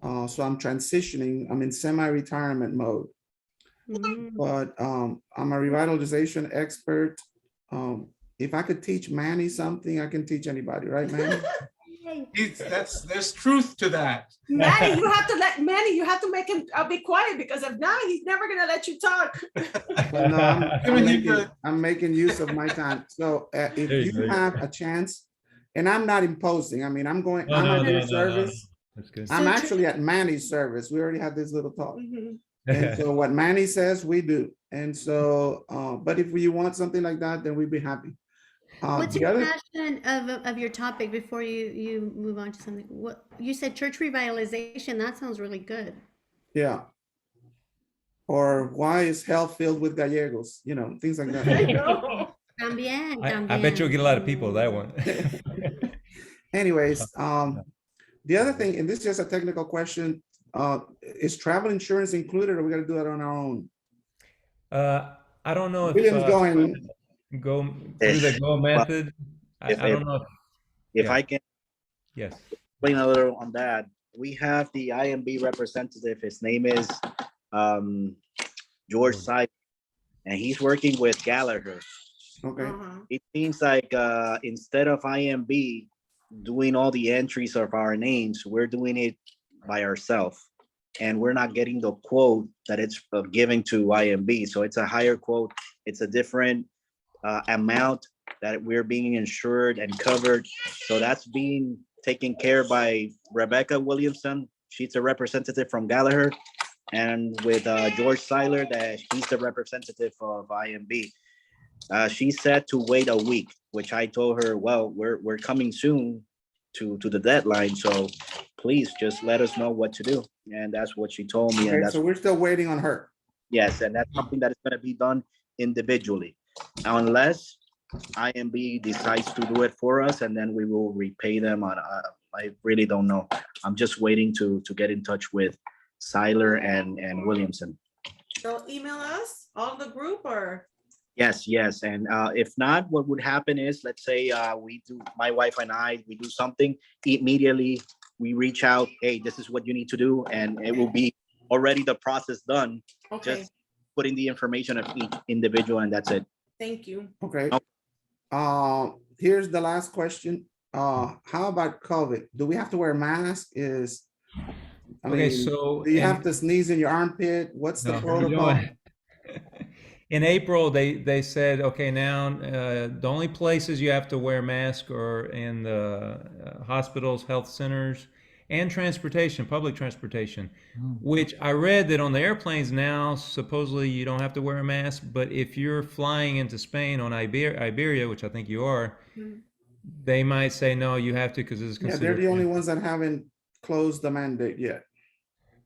So I'm transitioning. I'm in semi-retirement mode. But I'm a revitalization expert. if I could teach Manny something, I can teach anybody, right, Manny? Yay. There's truth to that. Manny, you have to you have to make him be quiet, because if not, he's never gonna let you talk. Well, no, Doing you good. I'm making use of my time. So if There you you go. have a chance, and I'm not imposing, I mean, I'm No, at your service. That's good. I'm So actually at Manny's service. We already had this little talk. Mhm. And so what Manny says, we do. And so, but if you want something like that, then we'd be happy. What's The your other, passion of your topic before you move on to something? What you said, church revitalization. That sounds really good. yeah. Or why is hell filled with Gallegos? You know, things like I that. know. También, I bet you'll get a lot of people with that también. one. Anyways, the other thing, and this is just a technical question, is travel insurance included, or we gotta do it on our own? I don't know if William's going, go through the go method. if I it- don't know. If Yeah. I can Yes. explain a little on that, we have the IMB representative. His name is George Side, and he's working with Gallagher. okay, Uh-huh. It seems like instead of IMB doing all the entries of our names, we're doing it by ourselves. And we're not getting the quote that it's giving to IMB. So it's a higher quote. It's a different amount that we're being insured and covered. So that's being taken care by Rebecca Williamson. She's a representative from Gallagher. And with George Seiler, that he's the representative of IMB. She said to wait a week, which I told her, well, we're coming soon to the deadline. So please just let us know what to do. And that's what she told me. And okay, that's, so we're still waiting on her. yes, and that's something that is gonna be done individually. Unless IMB decides to do it for us, and then we will repay them on, I really don't know. I'm just waiting to get in touch with Seiler and Williamson. So email us, all the group, or? Yes, yes. And if not, what would happen is, let's say we do, my wife and I, we do something, immediately we reach out, hey, this is what you need to do. And it will be already the process done, Okay, just putting the information of each individual, and that's it. thank you. Okay. Here's the last question. How about COVID? Do we have to wear a mask? I Okay, mean, so do you have to sneeze in your armpit? What's the No, you protocol? don't. In April, they said, okay, now the only places you have to wear a mask are in the hospitals, health centers, and transportation, public transportation. Which I read that on the airplanes now, supposedly you don't have to wear a mask, but if you're flying into Spain on Iberia, which I think you are, Mhm. they might say no, you have to because this is Yeah, they're considered. the only ones that haven't closed the mandate yet.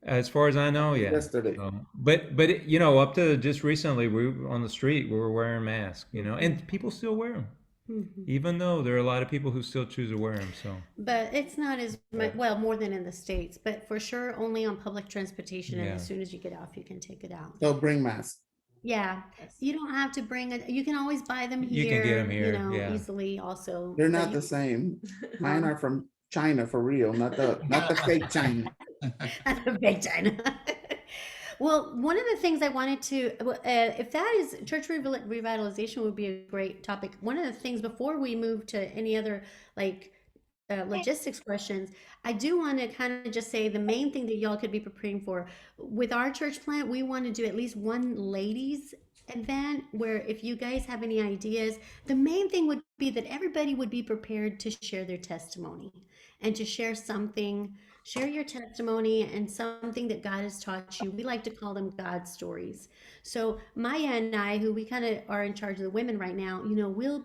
As far as I know, yeah. Yesterday. But you know, up to just recently, we were on the street, we were wearing masks, you know, and people still wear them, Mhm. even though there are a lot of people who still choose to wear them. So But it's not as much, well, more than in the States, but for sure only on public transportation. And Yeah. as soon as you get off, you can take it out. So bring masks. Yeah, you don't have to bring it. You can always buy them You here. can get 'em here, you know, yeah. easily. Also, They're but not the same. Mine are from China for real, not the fake China. a big China. Well, one of the things I wanted to, if that is church revitalization, would be a great topic. One of the things before we move to any other like logistics questions, I do want to kind of just say the main thing that y'all could be preparing for with our church plant. We want to do at least one ladies event where if you guys have any ideas, the main thing would be that everybody would be prepared to share their testimony and to share something. Share your testimony and something that God has taught you. We like to call them God stories. So Maya and I, who we kind of are in charge of the women right now, you know, we'll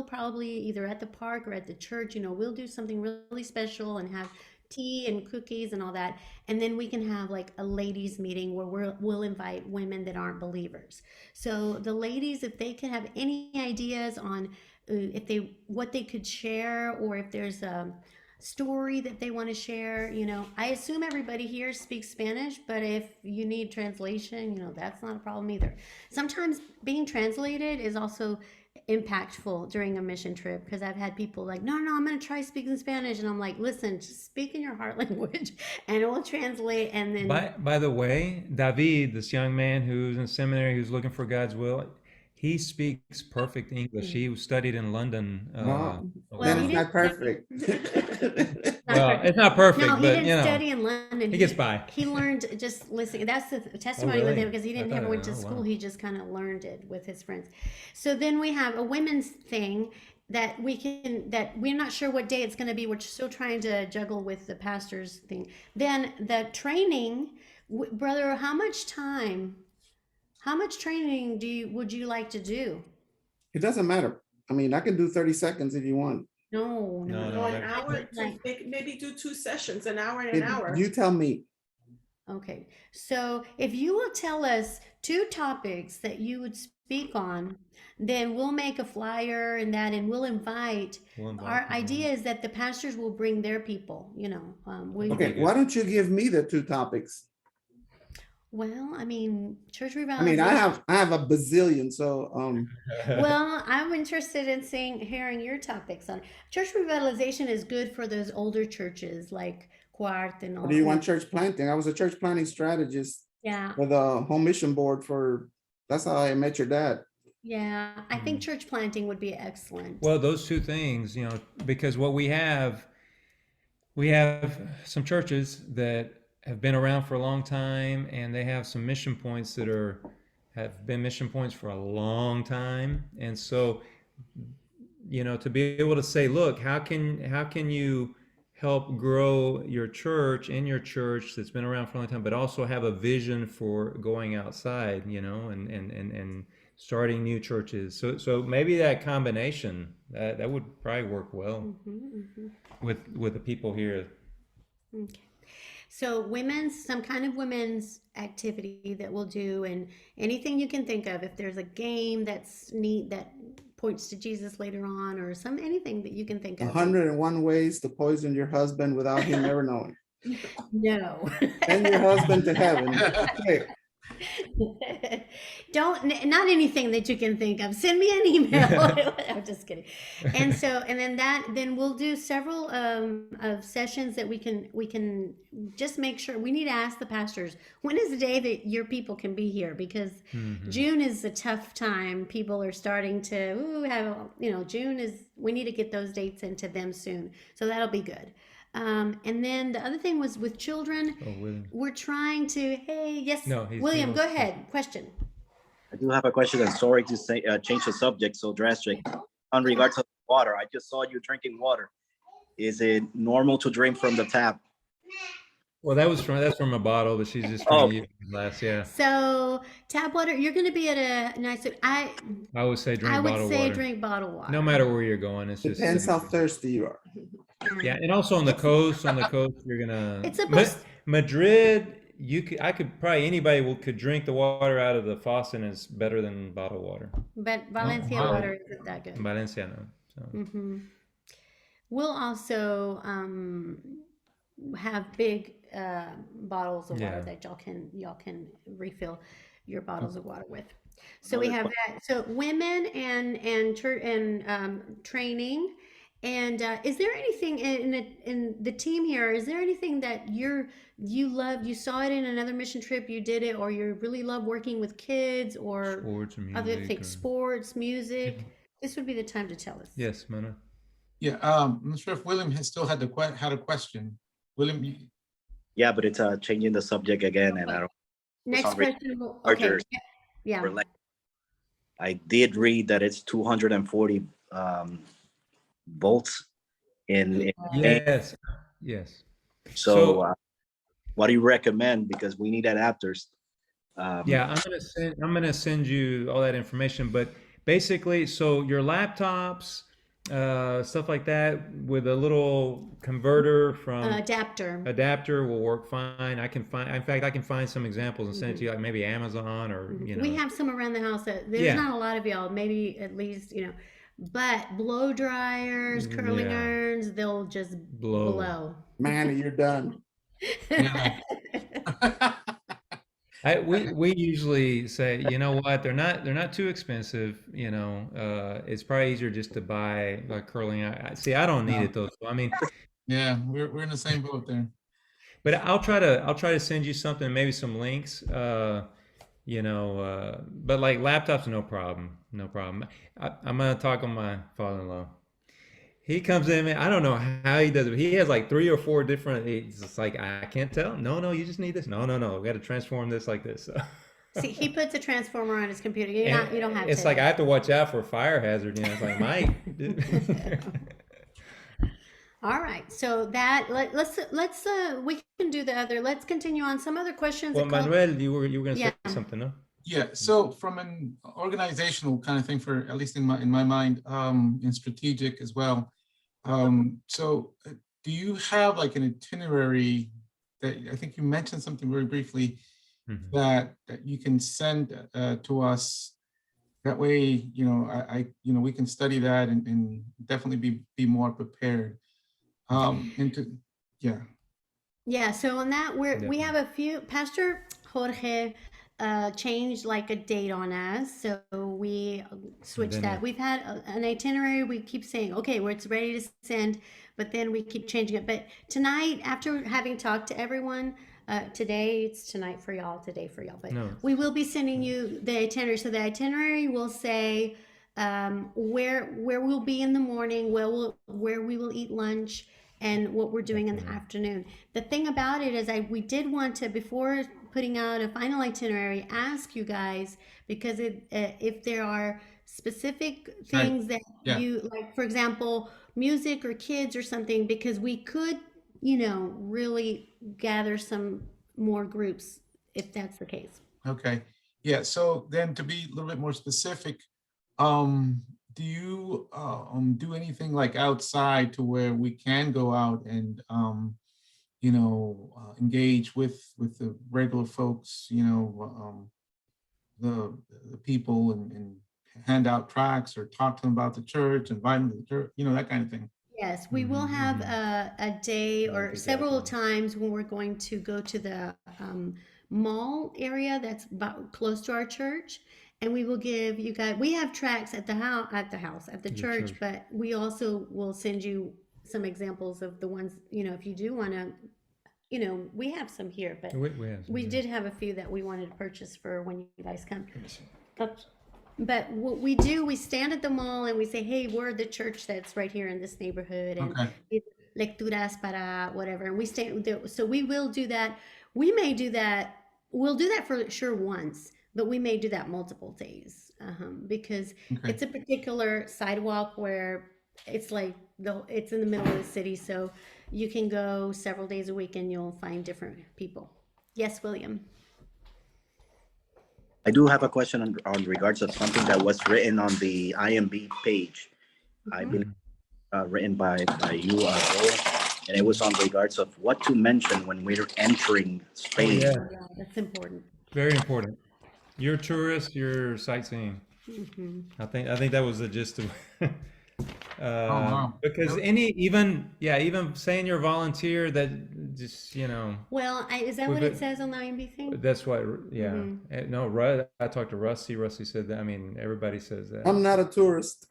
probably either at the park or at the church, you know, we'll do something really special and have tea and cookies and all that. And then we can have like a ladies meeting where we'll invite women that aren't believers. So the ladies, if they can have any ideas on what they could share, or if there's a story that they want to share, you know, I assume everybody here speaks Spanish, but if you need translation, you know, that's not a problem either. Sometimes being translated is also impactful during a mission trip, because I've had people like, no, I'm going to try speaking Spanish, and I'm like, listen, just speak in your heart language and it will translate. And then by the way, David, this young man who's in seminary, who's looking for God's will, he speaks perfect English. He studied in London. Well, A Well, then he it's while. not perfect. Well, it's not No, perfect, he but didn't you know, study in London. he gets by. He learned just listening. That's the testimony with really? him because he I didn't thought ever it- went to oh, school. wow. He just kind of learned it with his friends. So then we have a women's thing that we're not sure what day it's going to be. We're still trying to juggle with the pastor's thing. Then the training, brother, how much training would you like to do? It doesn't matter. I mean, I can do 30 seconds if you want. No, No, No, an that- hour to Like- maybe do 2 sessions, an hour and an hour. You tell me. Okay, so if you will tell us 2 topics that you would speak on, then we'll make a flyer and we'll invite. We'll invite Our people. idea is that the pastors will bring their people, Okay, good. why don't you give me the 2 topics? Well, I mean, church I mean, revitalization. I have a bazillion, so Well, I'm interested in hearing your topics on church revitalization is good for those older churches like Quart and all or do you that. want church planting? I was a church planting strategist Yeah, for the home mission board that's how I met your dad. yeah. I think church planting would be excellent. Well, those 2 things, you know, because what we have some churches that have been around for a long time, and they have some mission points that have been mission points for a long time. And so, you know, to be able to say, look, how can you help grow your church that's been around for a long time, but also have a vision for going outside, you know, and starting new churches. So maybe that combination that would probably work well with the people here. Okay. So some kind of women's activity that we'll do, and anything you can think of. If there's a game that's neat that points to Jesus later on, or anything that you can think of. 101 ways to poison your husband without him ever knowing. No. Send your husband to heaven. Quick. Not anything that you can think of. Send me an email. I'm just kidding. And then we'll do several of sessions that we can just make sure. We need to ask the pastors, when is the day that your people can be here? Because June is a tough time. People are starting to have, we need to get those dates into them soon. So that'll be good. And then the other thing was with children, William. we're trying to, No, he's William, doing- go ahead. Question. I do have a question, and sorry to say, change the subject so drastic. On regards to water, I just saw you drinking water. Is it normal to drink from the tap? Well, that's from a bottle, but she's just trying to use the glass. Yeah, So tap water, you're going to be at a nice, I would say drink I would bottled say water. drink bottled water. No matter where you're going, it's just Depends how thirsty you are. yeah, and also on the coast, you're gonna. It's supposed- Madrid. Anybody could drink the water out of the faucet, and it's better than bottled water. But Valencia wow. water isn't that good. Valencia, no. So. We'll also have big bottles of water Yeah. that y'all can refill your bottles of water with. So we have that. So women and church and training. And is there anything in the team here? Is there anything that you love? You saw it in another mission trip, you did it, or you really love working with kids, or Sports and other music. things, sports, music. This would be the time to tell us. Yes, Mona. Yeah, I'm not sure if William has still had a question. William, Yeah, but it's changing the subject again, and I don't. Next Sorry. question. Okay. Chargers. Yeah. I did read that it's 240 volts in Yes. Yes. so what do you recommend, because we need adapters? Yeah, I'm gonna send you all that information. But basically, so your laptops, stuff like that, with a little converter from adapter will work fine. In fact, I can find some examples and send it to you, like maybe Amazon or We have some around the house that there's not a lot of y'all, maybe at least, but blow dryers, curling irons, they'll just blow. Man, you're done. We usually say, you know what, they're not too expensive. It's probably easier just to buy a curling iron. See, I don't need it though. So, I mean, yeah, we're in the same boat there. but I'll try to send you something, maybe some links. But like laptops, no problem. No problem. I'm gonna talk on my father-in-law. He comes in, man. I don't know how he does it. He has like 3 or 4 different. It's just like I can't tell. No, no, you just need this. No, no, no. We got to transform this like this. See, he puts a transformer on his computer. You're And not, you don't have it's to. like I have to watch out for fire hazard. It's like Mike. All right. So that let's we can do the other. Let's continue on some other questions. Well, that come- Manuel, you were gonna Yeah. say something, no? Yeah, so from an organizational kind of thing, for at least in my mind, and strategic as well. So do you have like an itinerary that I think you mentioned something very briefly Mhm. that you can send to us? That way, we can study that and definitely be more prepared. Yeah. Yeah, so on that, we Definitely. have a few. Pastor Jorge changed like a date on us, so we switched Then that. We've had an itinerary. We keep saying, okay, where it's ready to send, but then we keep changing it. But tonight, after having talked to everyone, today it's tonight for y'all, today for y'all. But No. we will be sending you the itinerary. So the itinerary will say where we'll be in the morning, where we will eat lunch, and what we're doing in the afternoon. The thing about it is we did want to, before putting out a final itinerary, ask you guys, because if there are specific things that Yeah. you like, for example, music or kids or something, because we could, really gather some more groups if that's the case. Okay. Yeah. So then to be a little bit more specific, do you do anything like outside to where we can go out and engage with the regular folks, the people, and hand out tracts or talk to them about the church, invite them to the church, that kind of thing. Yes, we will have a day or several times when we're going to go to the mall area that's about close to our church, and we will give you guys. We have tracts at the church, but we also will send you some examples of the ones, if you do want to. We have some here, but We have some, we yeah. did have a few that we wanted to purchase for when you guys come. But what we do, we stand at the mall and we say, hey, we're the church that's right here in this neighborhood, and Okay. lecturas para whatever. And we stand there. So we will do that. We may do that. We'll do that for sure once, but we may do that multiple days because Okay. it's a particular sidewalk where it's like it's in the middle of the city. So you can go several days a week and you'll find different people. Yes, William. I do have a question on regards of something that was written on the IMB page. I believe written by you, Raul, and it was on regards of what to mention when we're entering Spain. Yeah. Yeah, that's important. Very important. You're a tourist, you're sightseeing. I think that was the gist of wow. because even saying you're a volunteer, that just Well, is that We've what it been- says on the IMB thing? that's what no, I talked to Rusty said that. I mean, everybody says that. I'm not a tourist.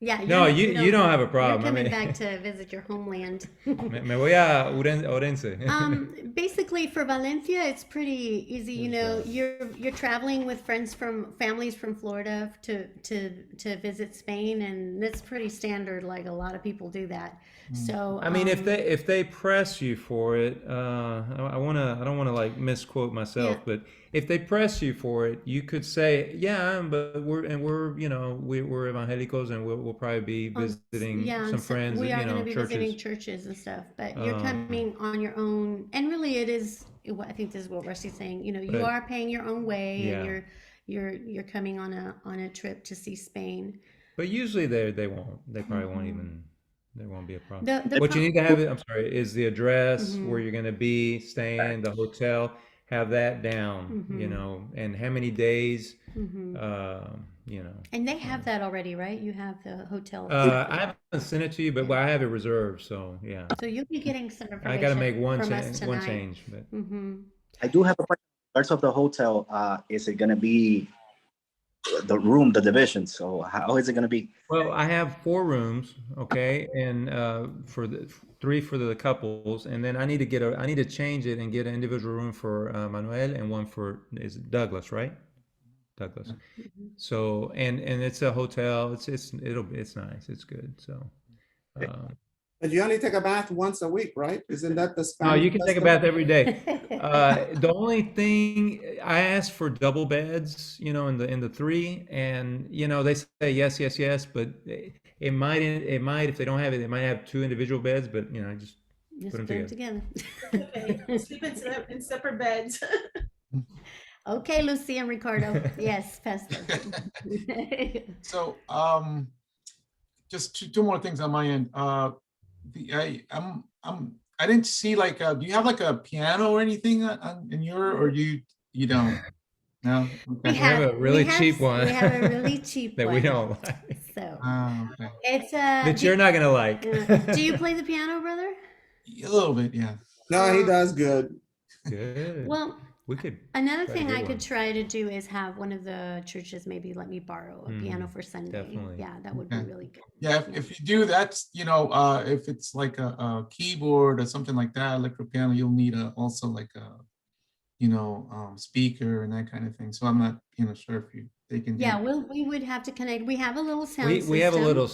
Yeah. No, you don't have a problem. You're coming I mean, back to visit your homeland. me voy a Orense. Basically for Valencia, it's pretty easy. You're traveling with families from Florida to visit Spain, and that's pretty standard. Like a lot of people do that. So I mean, if they press you for it, I don't wanna like misquote myself, Yeah. but if they press you for it, you could say, yeah, but we're evangelicals, and we'll probably be visiting some friends, we are going to be churches. visiting churches and stuff, but you're coming on your own, and really it is. I think this is what Rusty's saying. You But- are paying your own way, Yeah. and you're coming on a trip to see Spain. But usually they won't. They probably won't even. There won't be a problem. The What you pro- need to have, I'm sorry, is the address where you're going to be staying, the hotel. Have that down, and how many days, And they have that already, right? You have the hotel. I haven't sent it to you, but I have it reserved. So yeah, So you'll be getting some information. I got to make one from us tonight. change. But I do have a question. In regards of the hotel, is it going to be the room, the division? So how is it going to be? well, I have 4 rooms, okay, and for the 3 for the couples, and then I need to change it and get an individual room for Manuel and one for Douglas, right? Douglas. Mhm. So and it's a hotel. It's nice. It's good. So. Um, But you only take a bath once a week, right? Isn't that the no, Spanish you can take a custom? bath every day. The only thing I asked for double beds, in the three, and they say yes, yes, yes, but it might if they don't have it, they might have two individual beds, but just put Just them put them together. together. Okay, sleep in separate beds. Okay, Lucy and Ricardo. Yes, Pastor. So, just two more things on my end. I didn't see like, do you have like a piano or anything in your, or you don't? No? We Okay. We have a really cheap one we have a really cheap that one. we don't like, So Okay. it's that you're not gonna like. do you play the piano, brother? A little bit, yeah. No, he does good. Good. Well, We could another try to thing get I could one. try to do is have one of the churches maybe let me borrow a piano for Sunday. definitely. Yeah, that would be Okay. really good. Yeah, if you do, that's, if it's like a keyboard or something like that, electric piano, you'll need also like a, speaker and that kind of thing. So I'm not, sure if they can do. Yeah, we would have to connect. We have a little sound We have a system. little.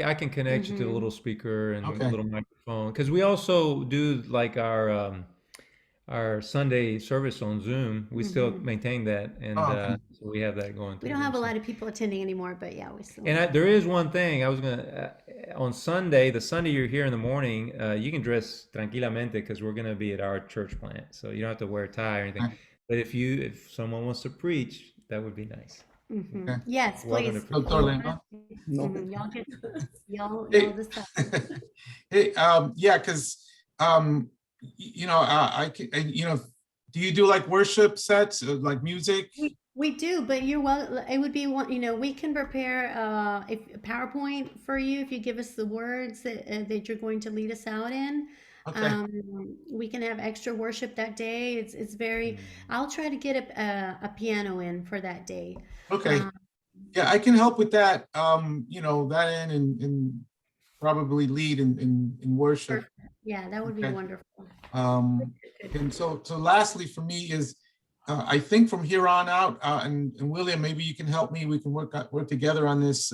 I can connect you to the Mhm. little speaker and a Okay. little microphone because we also do like our Sunday service on Zoom. We still Mhm. maintain that, and Oh, okay. so we have that going We through don't have a there, so. lot of people attending anymore, but yeah, we still. And there is one thing I was gonna on Sunday. The Sunday you're here in the morning, you can dress tranquilamente because we're gonna be at our church plant, so you don't have to wear a tie or anything. Okay. But if someone wants to preach, that would be nice. Mhm. Okay. Yes, Welcome to please. preach. Dr. Lema? No. Y'all get y'all Hey. decide. Hey, yeah, because, I can, do you do like worship sets, like music? We do, but you're well. It would be one. We can prepare if a PowerPoint for you if you give us the words that you're going to lead us out in. Okay. We can have extra worship that day. It's very. I'll try to get a piano in for that day. Okay. Um, Yeah, I can help with that, that end and probably lead in worship. yeah, that would be Okay. wonderful. And so lastly for me is, I think from here on out, and William, maybe you can help me, we can work together on this.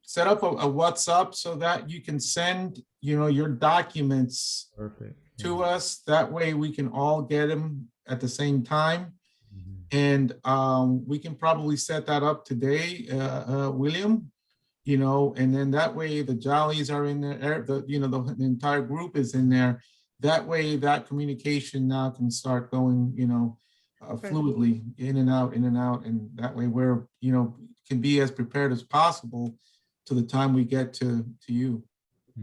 Set up a WhatsApp so that you can send, your documents Perfect. to us. That way we can all get them at the same time. Mhm. And we can probably set that up today, William, and then that way the Jollies are in there, the entire group is in there. That way that communication now can start going, fluidly in and out, and that way we're, can be as prepared as possible to the time we get to you.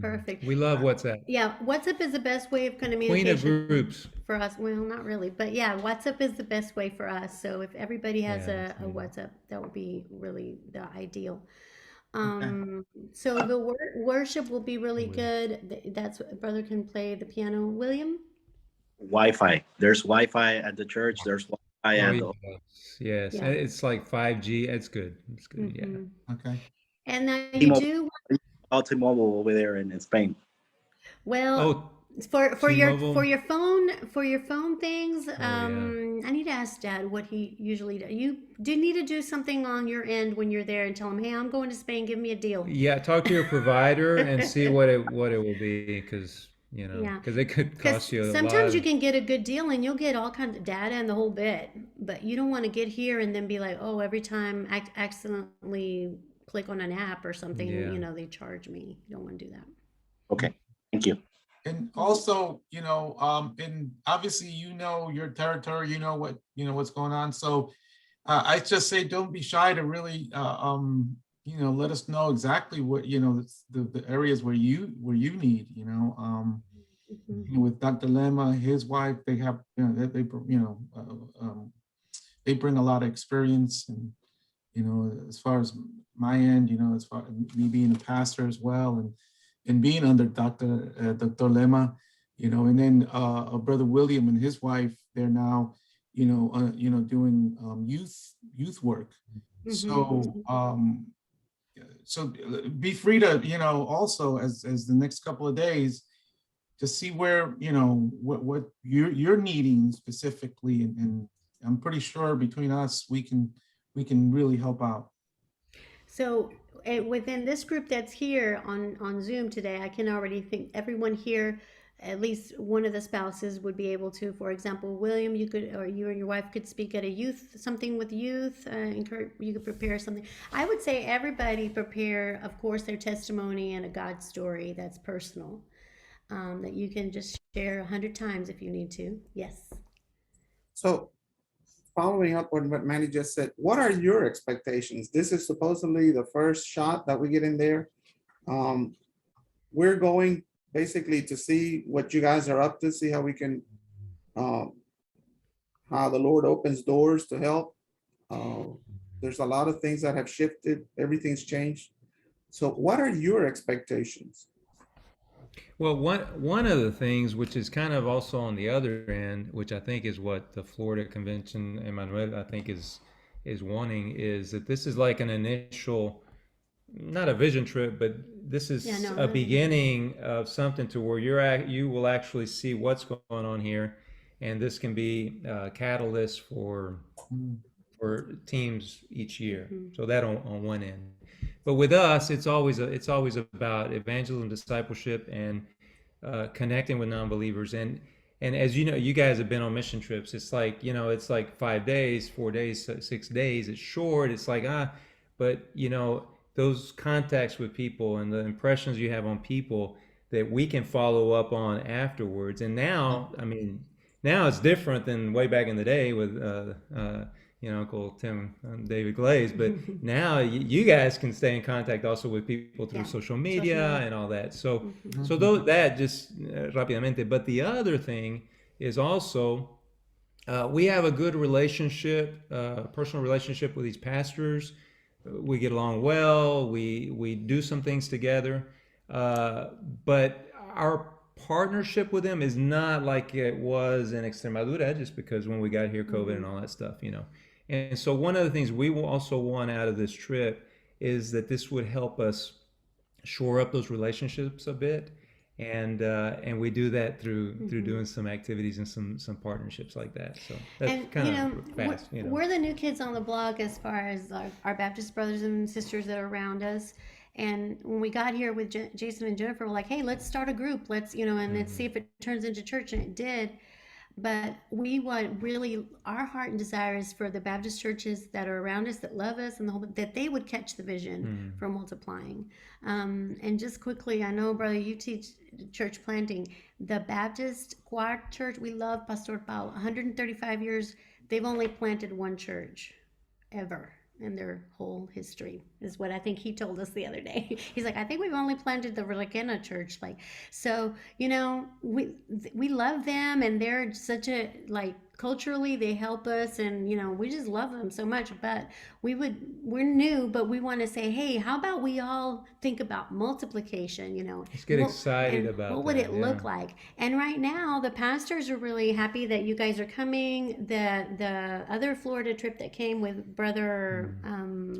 Perfect. We love WhatsApp. Yeah, WhatsApp is the best way of Queen of communication groups. for us. Well, not really, but yeah, WhatsApp is the best way for us. So if everybody has Yeah, a WhatsApp, that would be really the ideal. Okay. So the worship will be really Will. good. That's what brother can play the piano. William? Wi-Fi. There's Wi-Fi at the church. There's Wi-Fi Oh at the. yes. Yeah. And it's like 5G. It's good. It's good. Yeah. Mhm. Okay. And now you T-Mobile. do T-Mobile over there in Spain. well. Oh, For T-Mobile? for your phone things. yeah. I need to ask Dad what he usually does. You do need to do something on your end when you're there and tell him, hey, I'm going to Spain. Give me a deal. Yeah. Talk to your provider and see what it will be because Yeah. because it could Because cost you a lot. sometimes you can get a good deal and you'll get all kinds of data and the whole bit, but you don't want to get here and then be like, oh, every time I accidentally click on an app or something, Yeah. they charge me. You don't want to do that. Okay, thank you. And also, and obviously, your territory, what's going on. So I just say, don't be shy to really, let us know exactly what, the areas where you need, Mhm. with Dr. Lema, his wife, they have, they bring a lot of experience and, as far as my end, as far as me being a pastor as well, and being under Dr. Lema, and then Brother William and his wife, they're now, doing youth work. So so be free to, also as the next couple of days to see where, what you're needing specifically, I'm pretty sure between us, we can really help out. So within this group that's here on Zoom today, I can already think everyone here, at least one of the spouses would be able to, for example, William, you could, or you and your wife could speak at a youth, something with youth, encourage, you could prepare something. I would say everybody prepare, of course, their testimony and a God story that's personal, that you can just share 100 times if you need to. Yes. So following up on what Manny just said, what are your expectations? This is supposedly the first shot that we get in there. We're going basically to see what you guys are up to, see how we can, how the Lord opens doors to help. There's a lot of things that have shifted. Everything's changed. So what are your expectations? Well, one of the things, which is kind of also on the other end, which I think is what the Florida Convention, Emmanuel, I think is wanting, is that this is like an initial, not a vision trip, but this is a beginning of something to where you will actually see what's going on here, and this can be a catalyst for teams each year. So that on one end. But with us, it's always about evangelism, discipleship, and connecting with non-believers. And as you know, you guys have been on mission trips. It's like, it's like 5 days, 4 days, 6 days. It's short. It's like but those contacts with people and the impressions you have on people that we can follow up on afterwards. And now, I mean, now it's different than way back in the day with Uncle Tim and David Glaze, but now you guys can stay in contact also with people through social media and all that. So, that just rápidamente. But the other thing is also we have a good relationship, personal relationship with these pastors. We get along well. We do some things together, but our partnership with them is not like it was in Extremadura, just because when we got here, COVID and all that stuff, And so one of the things we will also want out of this trip is that this would help us shore up those relationships a bit, and we do that through doing some activities and some partnerships like that. So that's kind of fast. We're the new kids on the block as far as our Baptist brothers and sisters that are around us. And when we got here with Jason and Jennifer, we're like, hey, let's start a group. Let's, and let's see if it turns into church. And it did. But we want really, our heart and desire is for the Baptist churches that are around us, that love us, and that they would catch the vision for multiplying. And just quickly, I know, brother, you teach church planting. The Baptist Quad Church, we love Pastor Paul. 135 years, they've only planted one church ever in their whole history, is what I think he told us the other day. He's like, I think we've only planted the Religena church. So, we love them, and they're such a, culturally they help us, and we just love them so much. But we're new, but we want to say, hey, how about we all think about multiplication? Let's get excited about what would it look like. And right now the pastors are really happy that you guys are coming. The other Florida trip that came with brother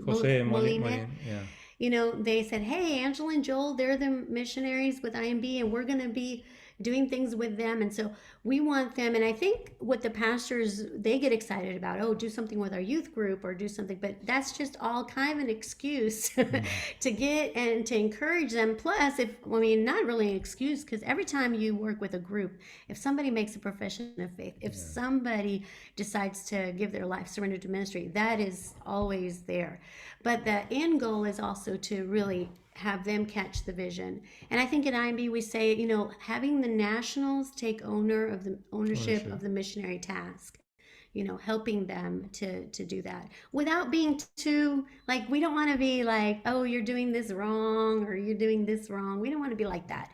Jose Molina, yeah. They said, hey, Angela and Joel, they're the missionaries with IMB, and we're going to be doing things with them. And so we want them. And I think what the pastors, they get excited about, do something with our youth group or do something, but that's just all kind of an excuse to get and to encourage them. Plus, not really an excuse, because every time you work with a group, if somebody makes a profession of faith, if somebody decides to give their life, surrender to ministry, that is always there. But the end goal is also to really have them catch the vision. And I think at IMB we say, having the nationals take ownership of the missionary task, helping them to do that without being too, we don't want to be like, oh, you're doing this wrong, or you're doing this wrong. We don't want to be like that.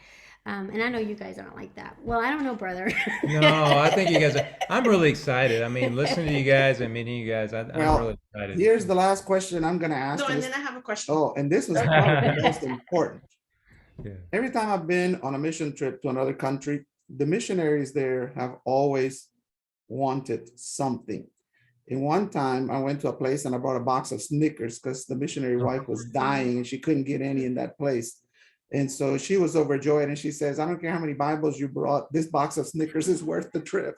And I know you guys aren't like that. Well, I don't know, brother. No, I think you guys I'm really excited. I mean, listening to you guys and meeting you guys, I'm really excited. Here's the last question I'm going to ask. No, and then I have a question. Oh, and this was probably the most important. Yeah. Every time I've been on a mission trip to another country, the missionaries there have always wanted something. In one time, I went to a place and I brought a box of Snickers because the missionary wife was dying and she couldn't get any in that place. And so she was overjoyed, and she says, I don't care how many Bibles you brought, this box of Snickers is worth the trip.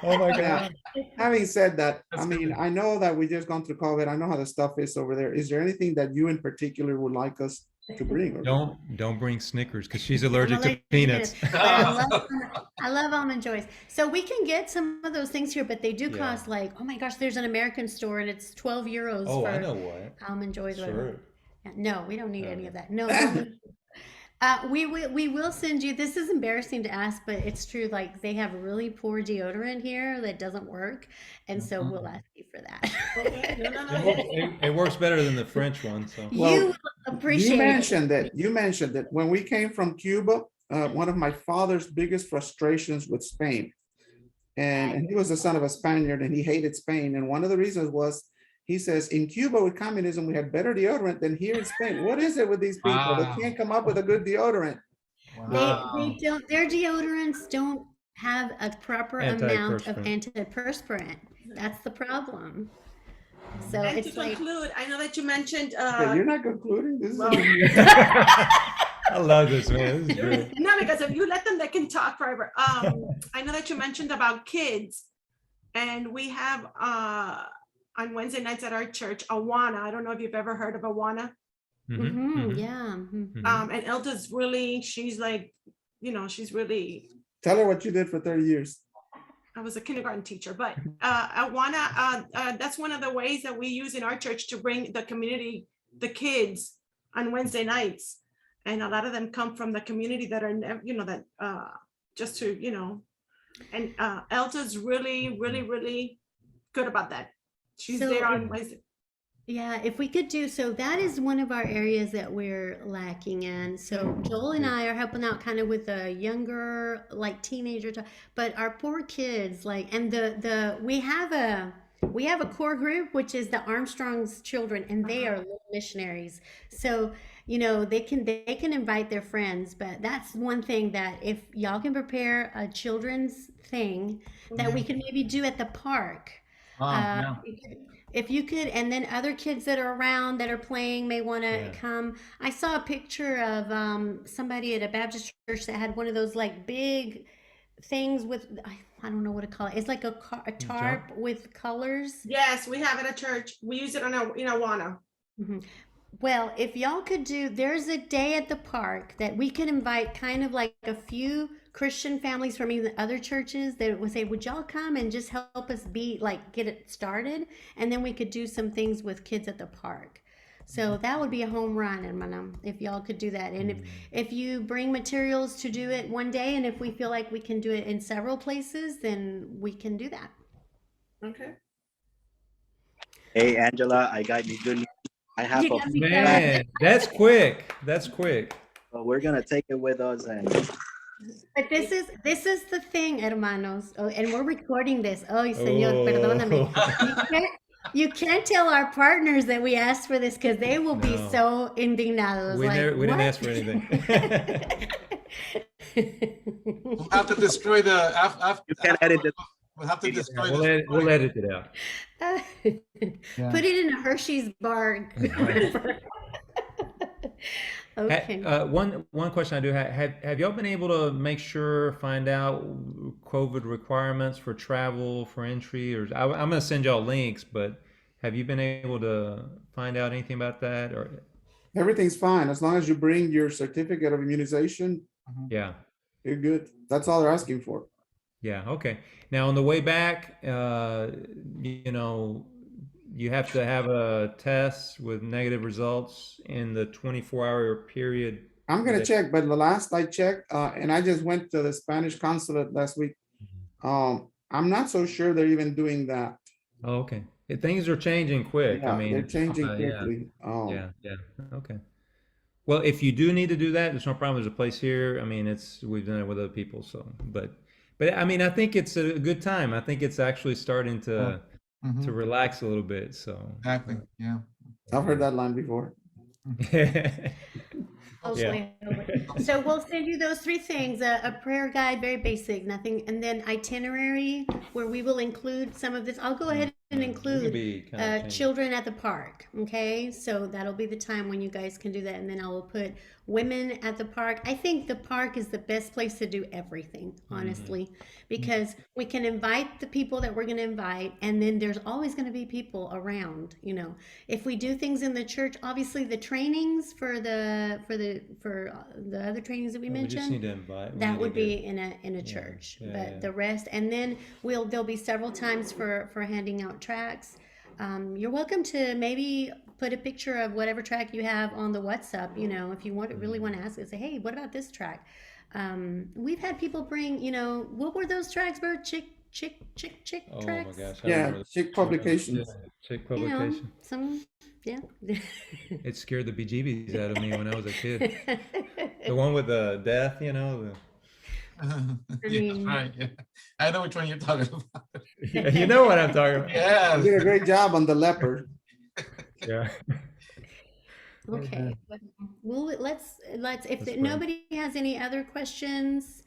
Oh my Yeah. God. Having said that, I That's mean, good. I know that we just gone through COVID. I know how the stuff is over there. Is there anything that you in particular would like us to bring? Or Don't bring Snickers because she's I'm allergic to allergic to peanuts. peanuts, but I love almond joys. So we can get some of those things here, but they do Yeah. cost like, oh my gosh, there's an American store and it's 12 euros Oh, I for know what. almond joys. Sure. Whatever. Yeah, no, we don't need any Okay. of that. No, no. We will send you. This is embarrassing to ask, but it's true. Like they have really poor deodorant here that doesn't work, and so we'll ask you for that. Okay, no, It works better than the French one. So You Well, will appreciate it. you mentioned that when we came from Cuba, one of my father's biggest frustrations with Spain, and he was the son of a Spaniard and he hated Spain. And one of the reasons was he says in Cuba with communism, we had better deodorant than here in Spain. What is it with these people? They Wow. can't come up with a good deodorant. They don't. Their deodorants don't have a proper amount of Antiperspirant. antiperspirant. That's the problem. So And to it's like conclude, I know that you mentioned, Okay, you're not concluding. This is well- I love this, man. This is great. no, because if you let them, they can talk forever. I know that you mentioned about kids, and we have on Wednesday nights at our church, Awana. I don't know if you've ever heard of Awana. yeah. And Elta's really, she's like, she's really, Tell her what you did for 30 years. I was a kindergarten teacher, but Awana, that's one of the ways that we use in our church to bring the community, the kids on Wednesday nights. And a lot of them come from the community that are, just to, and Elta's really, really, really good about that. She's So there on Wednesday. Yeah, if we could do so, that is one of our areas that we're lacking in. So Joel and I are helping out kind of with a younger, like teenager, but our poor kids, like, and we have a core group which is the Armstrong's children, and they are little missionaries. So they can invite their friends, but that's one thing that if y'all can prepare a children's thing that we can maybe do at the park. Yeah. If you could, and then other kids that are around that are playing may want to Yeah. come. I saw a picture of somebody at a Baptist church that had one of those like big things with, I don't know what to call it. It's like a tarp with colors. Yes, we have it at church. We use it in Awana. Well, if y'all could there's a day at the park that we could invite kind of like a few Christian families from even other churches that would say, would y'all come and just help us get it started? And then we could do some things with kids at the park. So that would be a home run, hermana, if y'all could do that. And if you bring materials to do it one day, and if we feel like we can do it in several places, then we can do that. Okay. Hey, Angela, I got you good news. I have You a, got me Man, that's quick. That's quick. so we're gonna take it with us, and But this is the thing, hermanos. Oh, and we're recording this. Oh, señor, perdóname. You can't tell our partners that we asked for this because they will be No. so indignados. We didn't "What?" ask for anything. We'll have to destroy the after. you can edit it. We'll have to destroy We'll edit it out. Put it in a Hershey's bar. Okay. One question I do have y'all been able to find out COVID requirements for travel, for entry, or I'm going to send y'all links, but have you been able to find out anything about that? Or Everything's fine as long as you bring your certificate of immunization. yeah. You're good. That's all they're asking for. Yeah. Okay. Now on the way back, you have to have a test with negative results in the 24-hour period. I'm gonna check, but the last I checked, and I just went to the Spanish consulate last week. I'm not so sure they're even doing that. Oh, okay. Things are changing quick. Yeah, I mean, they're changing yeah. quickly. Yeah. Okay. Well, if you do need to do that, there's no problem. There's a place here. I mean, we've done it with other people. So, but I mean, I think it's a good time. I think it's actually starting to relax a little bit. So Exactly. Yeah. I've heard that line before. Hopefully. So we'll send you those three things, a prayer guide, very basic, nothing, and then itinerary where we will include some of this. I'll go ahead and We're gonna include be kind of changing. children at the park. Okay, so that'll be the time when you guys can do that, and then I will put women at the park. I think the park is the best place to do everything, honestly, because we can invite the people that we're going to invite, and then there's always going to be people around. You know, if we do things in the church, obviously the trainings for the other trainings that we We just mentioned, need to invite. we that need to would get- be in a church, yeah, but yeah. the rest, and then there'll be several times for handing out tracts. You're welcome to maybe put a picture of whatever track you have on the WhatsApp, you know, if you really want to ask it, say, hey, what about this track? We've had people bring, you know, what were those tracks, Bert? Chick Oh my tracks? gosh. I Yeah, remember chick publications. Yeah, chick You know, publication. some, yeah. It scared the bejeebies out of me when I was a kid. The one with the death, you know. Yeah, mean- right, yeah. I know which one you're talking about. You know what I'm talking about. Yeah. You did a great job on the leopard. Yeah. Okay, well, let's, if Let's pray. nobody has any other questions,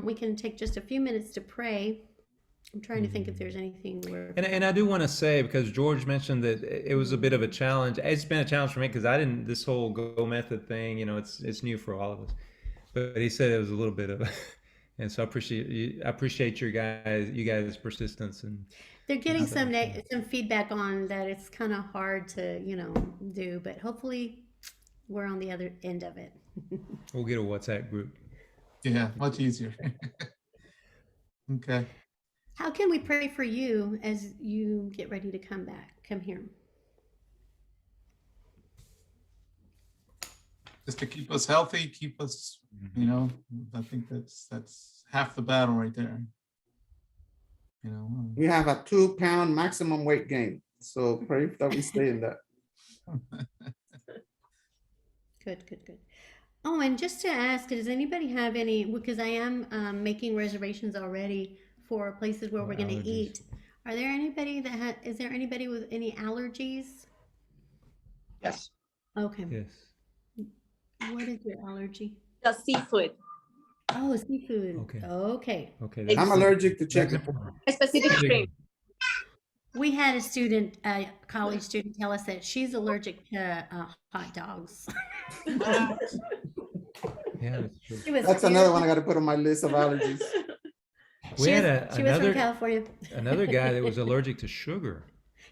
we can take just a few minutes to pray. I'm trying to think if there's anything where, And I do want to say, because George mentioned that it was a bit of a challenge. It's been a challenge for me because I didn't, this whole go method thing, you know, it's new for all of us. But he said it was a little bit of, and so I appreciate you guys' persistence. And they're getting Not that much, some feedback on that it's kind of hard to, you know, do, but hopefully we're on the other end of it. we'll get a WhatsApp group. Yeah, much easier. Okay. How can we pray for you as you get ready to come here? Just to keep us healthy, keep us, you know, I think that's half the battle right there. You know, We have a 2-pound maximum weight gain. So pray that we stay in that. Good. Oh, and just to ask, does anybody have any, because I am making reservations already for places where we're going to Allergies. eat. Are there anybody is there anybody with any allergies? Yes. Okay. Yes. What is your allergy? The seafood, Oh, seafood. Okay. Okay. Okay. It's- I'm allergic to that's chicken. important. a specific shrimp. We had a student, a college student, tell us that she's allergic to hot dogs. Yeah, that's true. She was That's another scared. one I got to put on my list of allergies. We She had was from another California. guy that was allergic to sugar.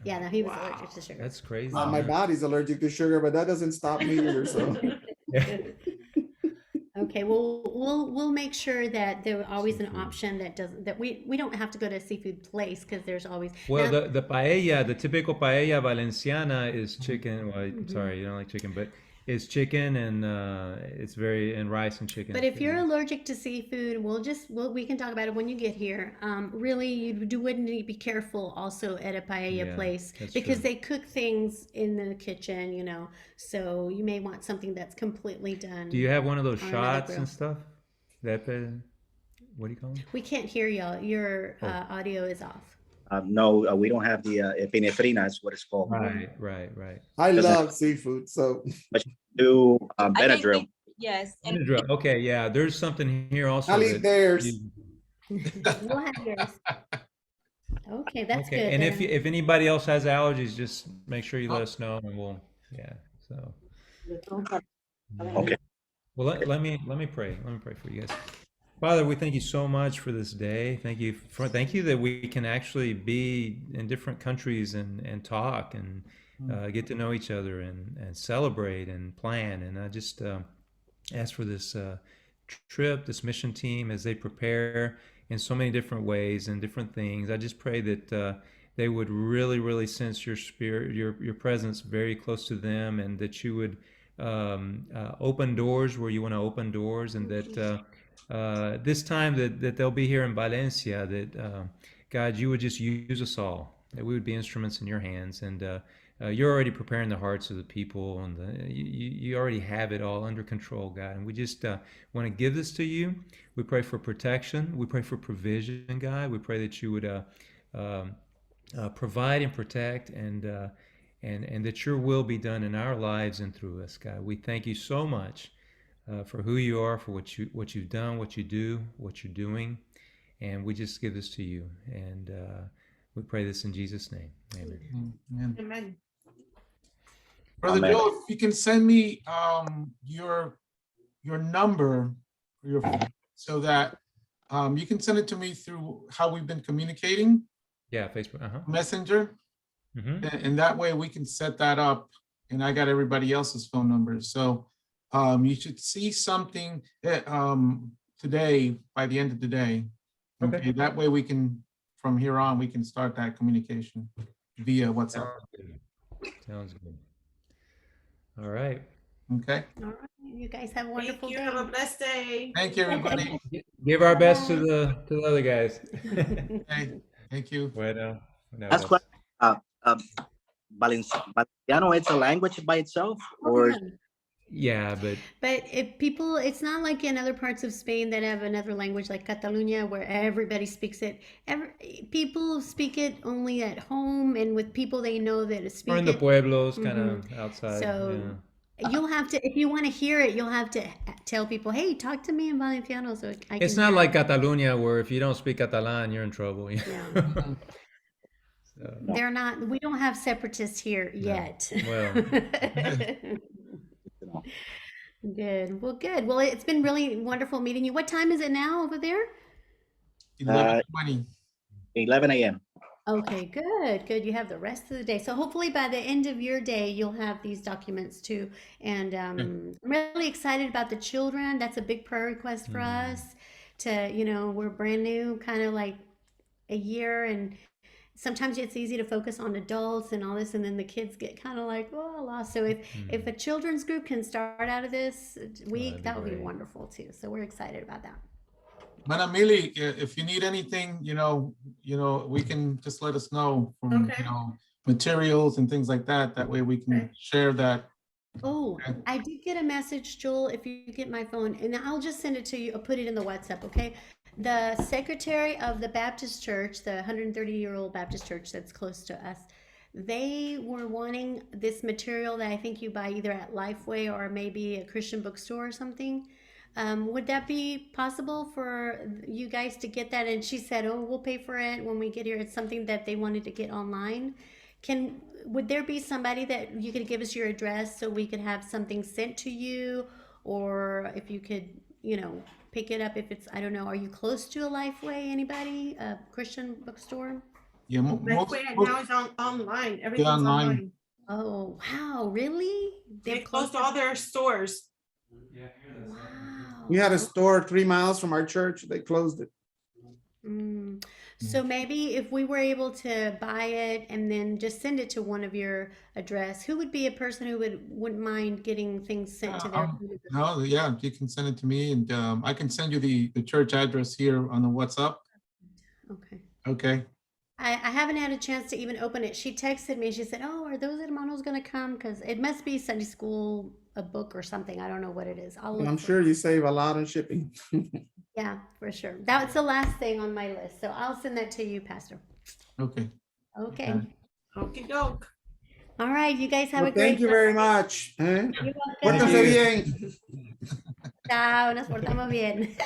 Yeah, no, he was allergic to sugar. That's crazy. My body's allergic to sugar, but that doesn't stop me either. So Yeah. Okay, well, we'll make sure that there's always an Seafood. option that we don't have to go to a seafood place because there's always. Well, Now- the paella, the typical paella valenciana is Mm-hmm. chicken. Well, sorry, you don't like chicken, but it's chicken and and rice and chicken. But if you're allergic to seafood, we can talk about it when you get here. Really, you wouldn't need to be careful also at a paella Yeah, place that's because true. they cook things in the kitchen, you know. So you may want something that's completely done. Do you have one of those on another shots grill. and stuff? What do you call them? We can't hear y'all. Your Oh. audio is off. No, we don't have the epinephrina is what it's called. Right. I Doesn't- love seafood. So Do I think Benadryl. yes, and Benadryl. Okay, yeah. There's something here also. I'll eat that theirs. you- We'll have yours. Okay, that's okay, good. and then. if anybody else has allergies, just make sure you let us know, and we'll So Okay. well, let me pray. Let me pray for you guys. Father, we thank you so much for this day. Thank you that we can actually be in different countries and talk and get to know each other and celebrate and plan. And I just ask for this trip, this mission team, as they prepare in so many different ways and different things. I just pray that they would really, really sense your spirit, your presence very close to them, and that you would open doors where you want to open doors, and that this time that they'll be here in Valencia, that God, you would just use us all, that we would be instruments in your hands, and you're already preparing the hearts of the people, and you already have it all under control, God. And we just want to give this to you. We pray for protection. We pray for provision, God. We pray that you would provide and protect, and that your will be done in our lives and through us, God. We thank you so much for who you are, for what you've done, what you do, what you're doing, and we just give this to you. And we pray this in Jesus' name. Amen. Amen. Amen. Brother Amen. Joe, if you can send me your number, so that you can send it to me through how we've been communicating, Yeah, Facebook. Messenger, and that way we can set that up. And I got everybody else's phone numbers, so you should see something today by the end of the day. Okay, that way we can, from here on, we can start that communication via WhatsApp. Sounds good. All right. Okay. All right. You guys have a Thank wonderful you. day. Have a blessed day. Thank you, everybody. Give our best to the other guys. Okay. Thank you. Bueno. Un That's abrazo. what Valenciano, it's a language by itself, or Yeah, but But if people, it's not like in other parts of Spain that have another language like Catalonia where everybody speaks it. People speak it only at home and with people they know that speak or in the it. pueblos, kind of outside. So you'll have to, if you want to hear it, you'll have to tell people, hey, talk to me in Valenciano so I can It's not hear like it. Catalonia where if you don't speak Catalan, you're in trouble. Yeah. So, They're not, we don't have separatists here yet. well. Good. Well, good. Well, it's been really wonderful meeting you. What time is it now over there? 11:20. 11 a.m. Okay, good, good. You have the rest of the day. So hopefully by the end of your day, you'll have these documents too. And I'm really excited about the children. That's a big prayer request for us to, we're brand new, kind of like a year, and sometimes it's easy to focus on adults and all this, and then the kids get kind of like, oh, lost. So if a children's group can start out of this week, that would be great. wonderful too. So we're excited about that. Manamili, if you need anything, we can just let us know from, Okay. materials and things like that. That way we can share that. Oh, Okay. I did get a message, Joel, if you get my phone, and I'll just send it to you. I'll put it in the WhatsApp, okay? The secretary of the Baptist church, the 130-year-old Baptist church that's close to us, they were wanting this material that I think you buy either at Lifeway or maybe a Christian bookstore or something. Would that be possible for you guys to get that? And she said, oh, we'll pay for it when we get here. It's something that they wanted to get online. Would there be somebody that you could give us your address so we could have something sent to you? Or if you could, pick it up if it's, I don't know, are you close to a Lifeway, anybody? A Christian bookstore? Yeah, Lifeway now is online. Everything's online. online. Oh, wow, really? They closed all their stores. Wow. We had a store 3 miles from our church. They closed it. So maybe if we were able to buy it and then just send it to one of your address, who would be a person who wouldn't mind getting things sent to their? No, yeah, you can send it to me, and I can send you the church address here on the WhatsApp. Okay. Okay. I haven't had a chance to even open it. She texted me. She said, "Oh, are those hermanos going to come? Because it must be Sunday school, a book or something. I don't know what it is. I'll look I'm for sure it." you save a lot on shipping. Yeah, for sure. That's the last thing on my list. So I'll send that to you, Pastor. Okay. Okay. Okie doke. All right. You guys have Well, a great thank you very much. ¿eh? You're welcome. Pórtense bien. Chao, nos portamos bien.